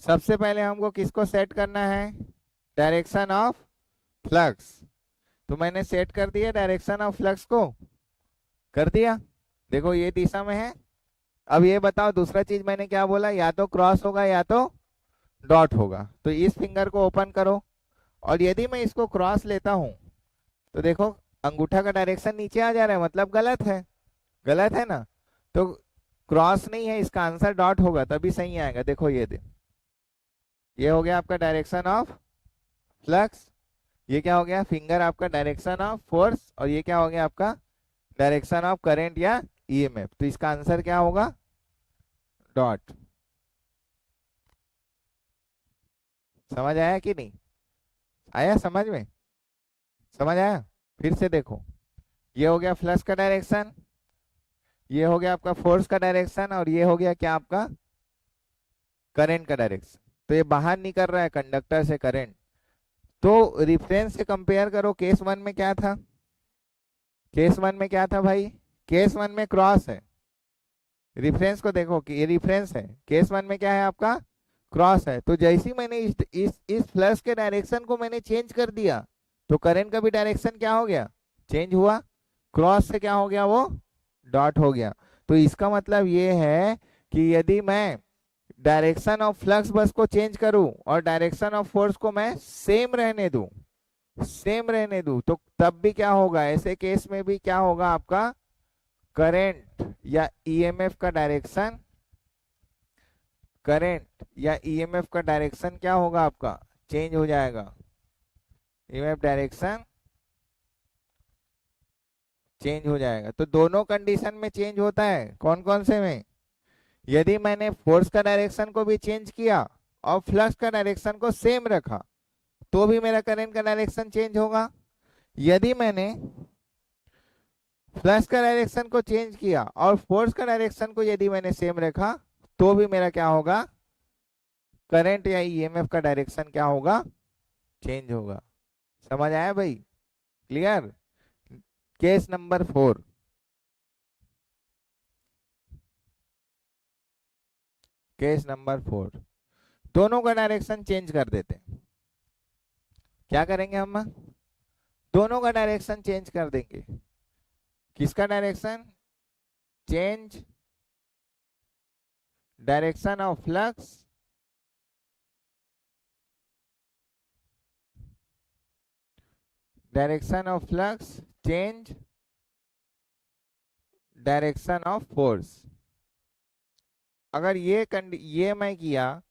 सबसे पहले हमको किसको सेट करना है, डायरेक्शन ऑफ फ्लक्स। तो मैंने सेट कर दिया डायरेक्शन ऑफ फ्लक्स को, कर दिया, देखो ये दिशा में है। अब ये बताओ दूसरा चीज मैंने क्या बोला, या तो क्रॉस होगा या तो डॉट होगा। तो इस फिंगर को ओपन करो, और यदि मैं इसको क्रॉस लेता हूं तो देखो अंगूठा का डायरेक्शन नीचे आ जा रहा है, मतलब गलत है, गलत है ना। तो क्रॉस नहीं है, इसका आंसर डॉट होगा, तभी सही आएगा। देखो ये हो गया आपका डायरेक्शन ऑफ फ्लक्स, ये क्या हो गया, फिंगर आपका डायरेक्शन ऑफ फोर्स, और ये क्या हो गया आपका डायरेक्शन ऑफ करंट या ईएमएफ। तो इसका आंसर क्या होगा, डॉट। समझ आया कि नहीं आया, समझ में, समझ आया? फिर से देखो, ये हो गया फ्लक्स का डायरेक्शन, ये हो गया आपका फोर्स का डायरेक्शन, और ये हो गया क्या आपका करंट का डायरेक्शन। तो ये बाहर निकल रहा है कंडक्टर से करंट। तो रिफरेंस से कंपेयर करो, केस 1 में क्या था, केस 1 में क्या था भाई, केस 1 में क्रॉस है। रिफरेंस को देखो कि ये रिफरेंस है, केस 1 में क्या है आपका क्रॉस है। तो जैसे ही मैंने इस फ्लक्स के डायरेक्शन को मैंने चेंज कर दिया, तो करंट का भी डायरेक्शन क्या हो गया, चेंज हुआ, क्रॉस से क्या हो गया, वो डॉट हो गया। तो इसका मतलब ये है कि यदि मैं डायरेक्शन ऑफ फ्लक्स बस को चेंज करूं और डायरेक्शन ऑफ फोर्स को मैं सेम रहने दूं, सेम रहने दूं, तो तब भी क्या होगा, ऐसे केस में भी क्या होगा, आपका करंट या ईएमएफ का डायरेक्शन करंट या ईएमएफ का डायरेक्शन क्या होगा आपका, चेंज हो जाएगा। ईएमएफ डायरेक्शन चेंज हो जाएगा। तो दोनों कंडीशन में चेंज होता है, कौन कौन से में, यदि मैंने फोर्स का डायरेक्शन को भी चेंज किया और फ्लक्स का डायरेक्शन को सेम रखा तो भी मेरा करंट का डायरेक्शन चेंज होगा। यदि मैंने फ्लक्स का डायरेक्शन को चेंज किया और फोर्स का डायरेक्शन को यदि मैंने सेम रखा तो भी मेरा क्या होगा, करंट या ईएमएफ का डायरेक्शन क्या होगा, चेंज होगा। समझ आया भाई, clear. Case number 4, case number 4, दोनों का डायरेक्शन चेंज कर देते हैं। क्या करेंगे हम, दोनों का डायरेक्शन चेंज कर देंगे। किसका direction, change direction of flux change direction of force. अगर ये मैं किया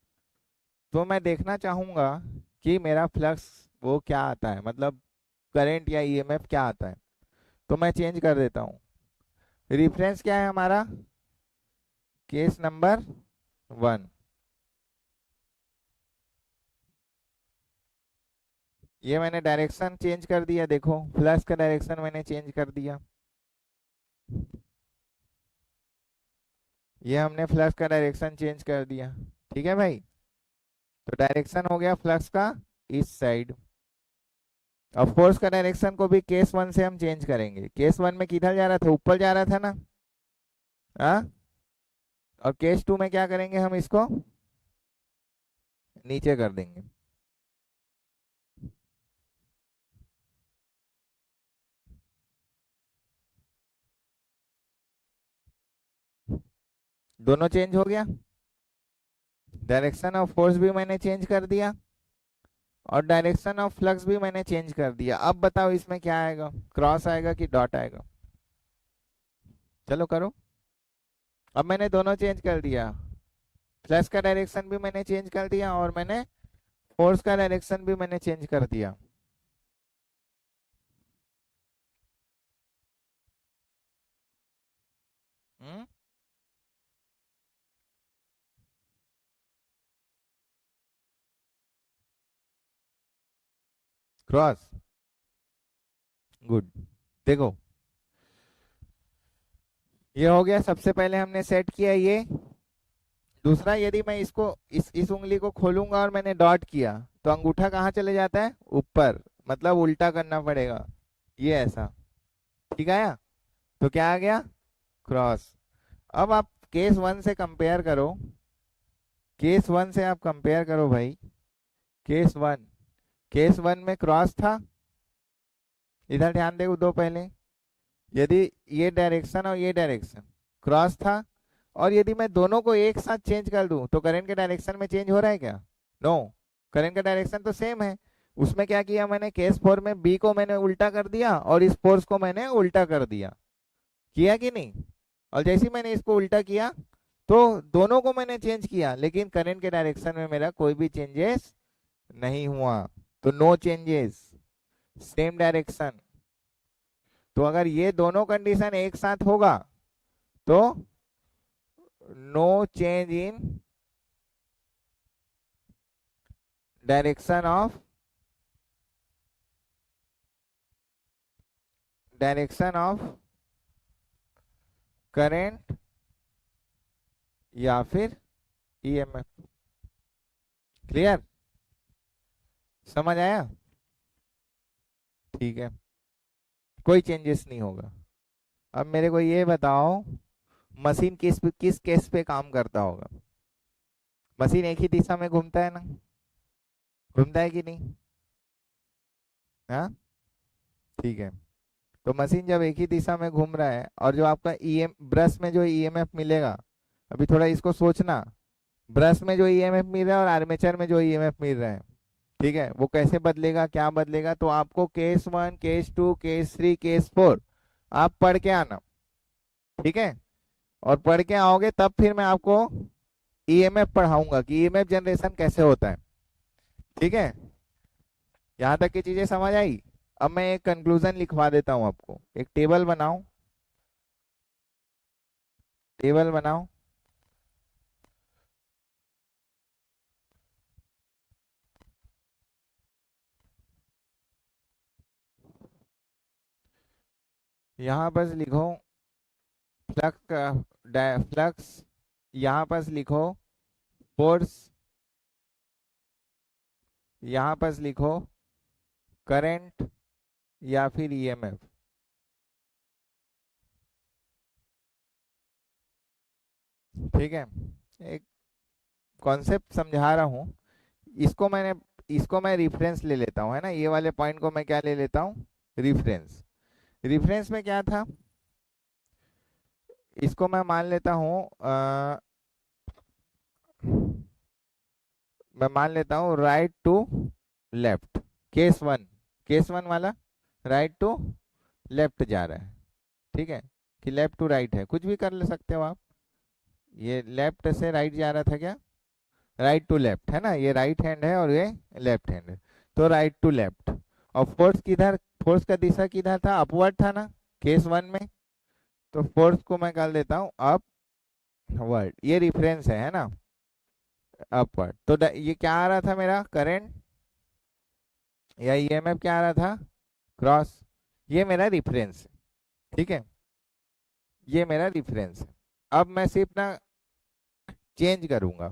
तो मैं देखना चाहूंगा कि मेरा फ्लक्स वो क्या आता है, मतलब करंट या ईएमएफ क्या आता है। तो मैं चेंज कर देता हूँ। रिफरेंस क्या है हमारा, केस नंबर 1। ये मैंने डायरेक्शन चेंज कर दिया, देखो फ्लक्स का डायरेक्शन मैंने चेंज कर दिया। ये हमने फ्लक्स का डायरेक्शन चेंज कर दिया, ठीक है भाई। तो डायरेक्शन हो गया फ्लक्स का इस साइड। अब फोर्स का डायरेक्शन को भी केस 1 से हम चेंज करेंगे। केस 1 में किधर जा रहा था, ऊपर जा रहा था ना, हाँ। और केस 2 में क्या करेंगे, हम इसको नीचे कर देंगे। दोनों चेंज हो गया, डायरेक्शन ऑफ फोर्स भी मैंने चेंज कर दिया और डायरेक्शन ऑफ फ्लक्स भी मैंने चेंज कर दिया। अब बताओ इसमें क्या आएगा, क्रॉस आएगा कि डॉट आएगा, चलो करो। अब मैंने दोनों चेंज कर दिया, फ्लक्स का डायरेक्शन भी मैंने चेंज कर दिया और मैंने फोर्स का डायरेक्शन भी मैंने चेंज कर दिया। Cross, good. देखो ये हो गया, सबसे पहले हमने सेट किया ये। दूसरा, यदि मैं इसको इस उंगली को खोलूंगा और मैंने डॉट किया तो अंगूठा कहाँ चले जाता है, ऊपर, मतलब उल्टा करना पड़ेगा, ये ऐसा, ठीक आया। तो क्या आ गया, क्रॉस। अब आप केस 1 से कंपेयर करो, केस 1 से आप कंपेयर करो भाई। केस 1 में क्रॉस था, इधर ध्यान देखो दो पहले। यदि ये डायरेक्शन और ये डायरेक्शन क्रॉस था और यदि मैं दोनों को एक साथ चेंज कर दूं तो करंट के डायरेक्शन में चेंज हो रहा है क्या, नो, करंट का डायरेक्शन तो सेम है। उसमें क्या किया मैंने, केस 4 में बी को मैंने उल्टा कर दिया और इस फोर्स को मैंने उल्टा कर दिया, किया कि नहीं। और जैसे ही मैंने इसको उल्टा किया तो दोनों को मैंने चेंज किया, लेकिन करंट के डायरेक्शन में मेरा कोई भी चेंजेस नहीं हुआ। तो नो चेंजेस, सेम डायरेक्शन। तो अगर ये दोनों कंडीशन एक साथ होगा तो no change in direction of current या फिर ईएमएफ। क्लियर, समझ आया, ठीक है, कोई चेंजेस नहीं होगा। अब मेरे को ये बताओ, मशीन किस केस पे काम करता होगा। मशीन एक ही दिशा में घूमता है ना, घूमता है कि नहीं, हाँ, ठीक है। तो मशीन जब एक ही दिशा में घूम रहा है और जो आपका ईएम ब्रश में जो ईएमएफ मिलेगा, अभी थोड़ा इसको सोचना, ब्रश में जो ईएमएफ मिल रहा है और आर्मेचर में जो ईएमएफ मिल रहा है, ठीक है, वो कैसे बदलेगा, क्या बदलेगा। तो आपको केस 1, केस 2, केस 3, केस 4 आप पढ़ के आना, ठीक है। और पढ़ के आओगे तब फिर मैं आपको ईएमएफ पढ़ाऊंगा कि ईएमएफ जनरेशन कैसे होता है। ठीक है, यहाँ तक की चीजें समझ आई। अब मैं एक कंक्लूजन लिखवा देता हूँ आपको। एक टेबल बनाओ, टेबल बनाओ। यहाँ बस लिखो फ्लक्स का फ्लक्स, यहाँ पर लिखो फोर्स, यहाँ पर लिखो करंट या फिर ईएमएफ। ठीक है, एक कॉन्सेप्ट समझा रहा हूँ। इसको मैं रिफरेंस ले लेता हूँ, है ना। ये वाले पॉइंट को मैं क्या ले लेता हूँ, रिफरेंस। रिफरेंस में क्या था, इसको मैं मान लेता हूँ मैं मान लेता हूँ right to left. Case one वाला राइट टू लेफ्ट जा रहा है। ठीक है, कि लेफ्ट टू राइट है, कुछ भी कर ले सकते हो आप। ये लेफ्ट से राइट जा रहा था क्या, राइट टू लेफ्ट है ना, ये राइट हैंड है और ये लेफ्ट हैंड है, तो राइट टू लेफ्ट। और फोर्स किधर, फोर्स का दिशा किधर था, अपवर्ड था ना केस वन में, तो फोर्स को मैं कर देता हूँ अपवर्ड। ये रिफरेंस है ना, अपवर्ड। तो ये क्या आ रहा था मेरा, करंट या ईएमएफ क्या आ रहा था, क्रॉस। ये मेरा रिफरेंस है। ठीक है, ये मेरा रिफरेंस है। अब मैं सिर्फ ना चेंज करूंगा।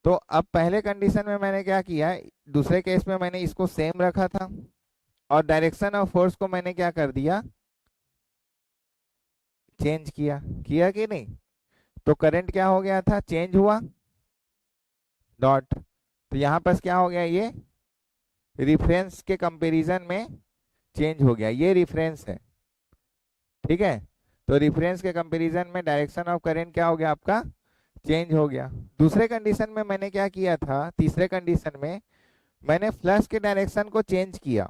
तो अब पहले कंडीशन में मैंने क्या किया, दूसरे केस में मैंने इसको सेम रखा था और डायरेक्शन ऑफ फोर्स को मैंने क्या कर दिया, चेंज किया। किया कि नहीं, तो करंट क्या हो गया था, चेंज हुआ डॉट। तो यहाँ पर क्या हो गया, ये रिफरेंस के कंपैरिजन में चेंज हो गया, ये रिफरेंस है। ठीक है, तो रिफरेंस के कंपैरिजन में डायरेक्शन ऑफ करंट क्या हो गया आपका, चेंज हो गया। दूसरे कंडीशन में मैंने क्या किया था, तीसरे कंडीशन में मैंने फ्लक्स के डायरेक्शन को चेंज किया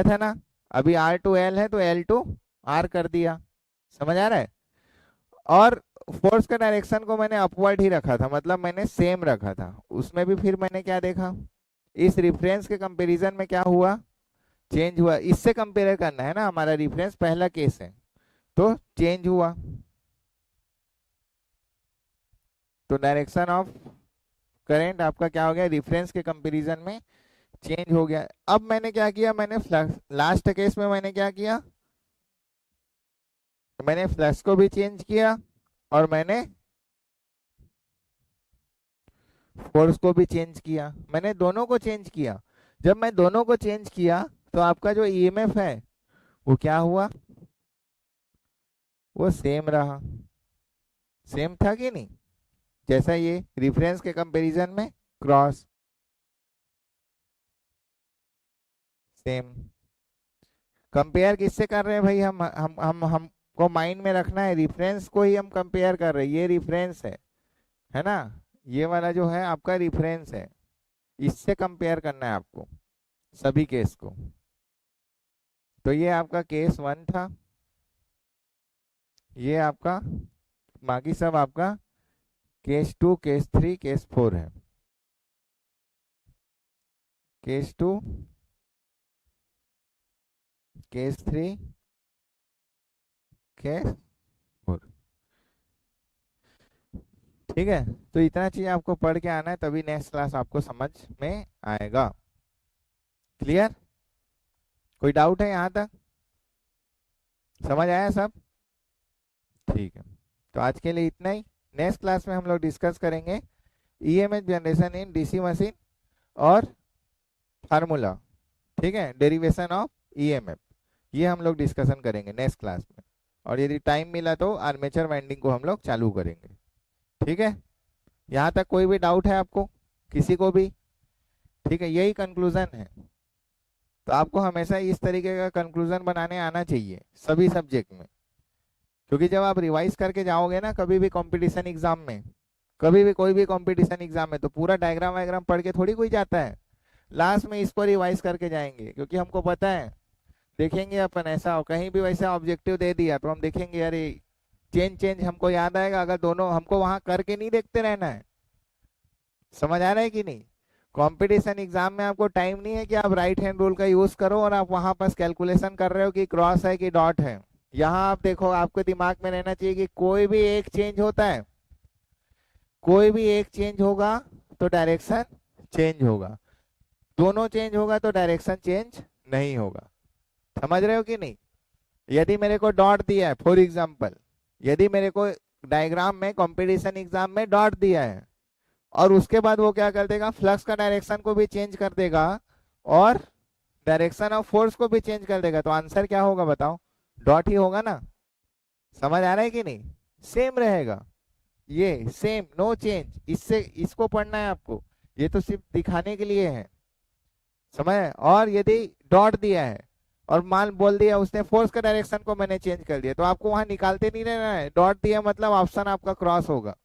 था ना। अभी आर टू एल है तो एल टू आर कर दिया, समझ आ रहा है। और फोर्स का डायरेक्शन को मैंने अपवर्ड ही रखा था, मतलब मैंने सेम रखा था। उसमें भी फिर मैंने क्या देखा, इस रिफरेंस के कंपैरिजन में क्या हुआ, चेंज हुआ। इससे कंपेयर करना है ना, हमारा रिफरेंस पहला केस है, तो चेंज हुआ। तो डायरेक्शन ऑफ करंट आपका क्या हो गया, रेफरेंस के कंपैरिजन में चेंज हो गया। अब मैंने क्या किया, मैंने फ्लक्स, लास्ट केस में मैंने क्या किया, मैंने फ्लक्स को भी चेंज किया और मैंने फोर्स को भी चेंज किया। मैंने दोनों को चेंज किया। जब मैं दोनों को चेंज किया तो आपका जो ईएमएफ है वो क्या हुआ, वो सेम रहा। सेम था कि नहीं, जैसा ये रिफरेंस के कंपैरिजन में क्रॉस, सेम। कंपेयर किससे कर रहे हैं भाई, हमको माइंड में रखना है, रिफरेंस को ही हम कंपेयर कर रहे हैं। ये रिफरेंस है ना, ये वाला जो है आपका रिफरेंस है, इससे कंपेयर करना है आपको सभी केस को। तो ये आपका केस वन था, ये आपका, बाकी सब आपका case two, case three, case four है। Case two, case three, case four. ठीक है, तो इतना चीज आपको पढ़ के आना है, तभी नेक्स्ट क्लास आपको समझ में आएगा। क्लियर, कोई डाउट है यहाँ तक, समझ आया सब, ठीक है। तो आज के लिए इतना ही। नेक्स्ट क्लास में हम लोग डिस्कस करेंगे EMF generation in DC machine और फार्मूला, ठीक है, डेरिवेशन ऑफ ईएमएफ, ये हम लोग डिस्कशन करेंगे नेक्स्ट क्लास में। और यदि टाइम मिला तो आर्मेचर वाइंडिंग को हम लोग चालू करेंगे। ठीक है, यहाँ तक कोई भी डाउट है आपको, किसी को भी, ठीक है, यही कंक्लूजन है। तो आपको हमेशा इस तरीके का कंक्लूजन बनाने आना चाहिए सभी सब्जेक्ट में, क्योंकि जब आप रिवाइज करके जाओगे ना कभी भी कंपटीशन एग्जाम में, कभी भी कोई भी कंपटीशन एग्जाम में, तो पूरा डायग्राम वायग्राम पढ़ के थोड़ी कोई जाता है। लास्ट में इसको रिवाइज करके जाएंगे, क्योंकि हमको पता है, देखेंगे अपन ऐसा, कहीं भी वैसा ऑब्जेक्टिव दे दिया तो हम देखेंगे अरे चेंज चेंज हमको याद आएगा अगर दोनों, हमको वहां करके नहीं देखते रहना है। समझ आ रहा है कि नहीं? कंपटीशन एग्जाम में आपको टाइम नहीं है कि आप राइट हैंड रूल का यूज करो और आप वहां पर कैलकुलेशन कर रहे हो कि क्रॉस है कि डॉट है। यहाँ आप देखो, आपके दिमाग में रहना चाहिए कि कोई भी एक चेंज होता है, कोई भी एक चेंज होगा तो डायरेक्शन चेंज होगा, दोनों चेंज होगा तो डायरेक्शन चेंज नहीं होगा। समझ रहे हो कि नहीं? यदि मेरे को डॉट दिया है, फॉर एग्जाम्पल यदि मेरे को डायग्राम में कंपटीशन एग्जाम में डॉट दिया है और उसके बाद वो क्या कर देगा, फ्लक्स का डायरेक्शन को भी चेंज कर देगा और डायरेक्शन ऑफ फोर्स को भी चेंज कर देगा, तो आंसर क्या होगा बताओ? डॉट ही होगा ना। समझ आ रहा है कि नहीं? सेम रहेगा, ये सेम, नो चेंज। इससे इसको पढ़ना है आपको, ये तो सिर्फ दिखाने के लिए है। समझ? और यदि डॉट दिया है और मान बोल दिया उसने फोर्स का डायरेक्शन को मैंने चेंज कर दिया, तो आपको वहां निकालते नहीं रहना है। डॉट दिया मतलब ऑप्शन आपका क्रॉस होगा,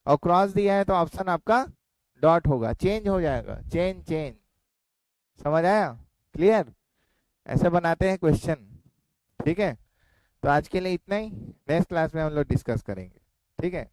और क्रॉस दिया है तो ऑप्शन आपका डॉट होगा, चेंज हो जाएगा, चेंज चेंज। समझ आया? क्लियर? ऐसे बनाते हैं क्वेश्चन। ठीक है, तो आज के लिए इतना ही, नेक्स्ट क्लास में हम लोग डिस्कस करेंगे। ठीक है।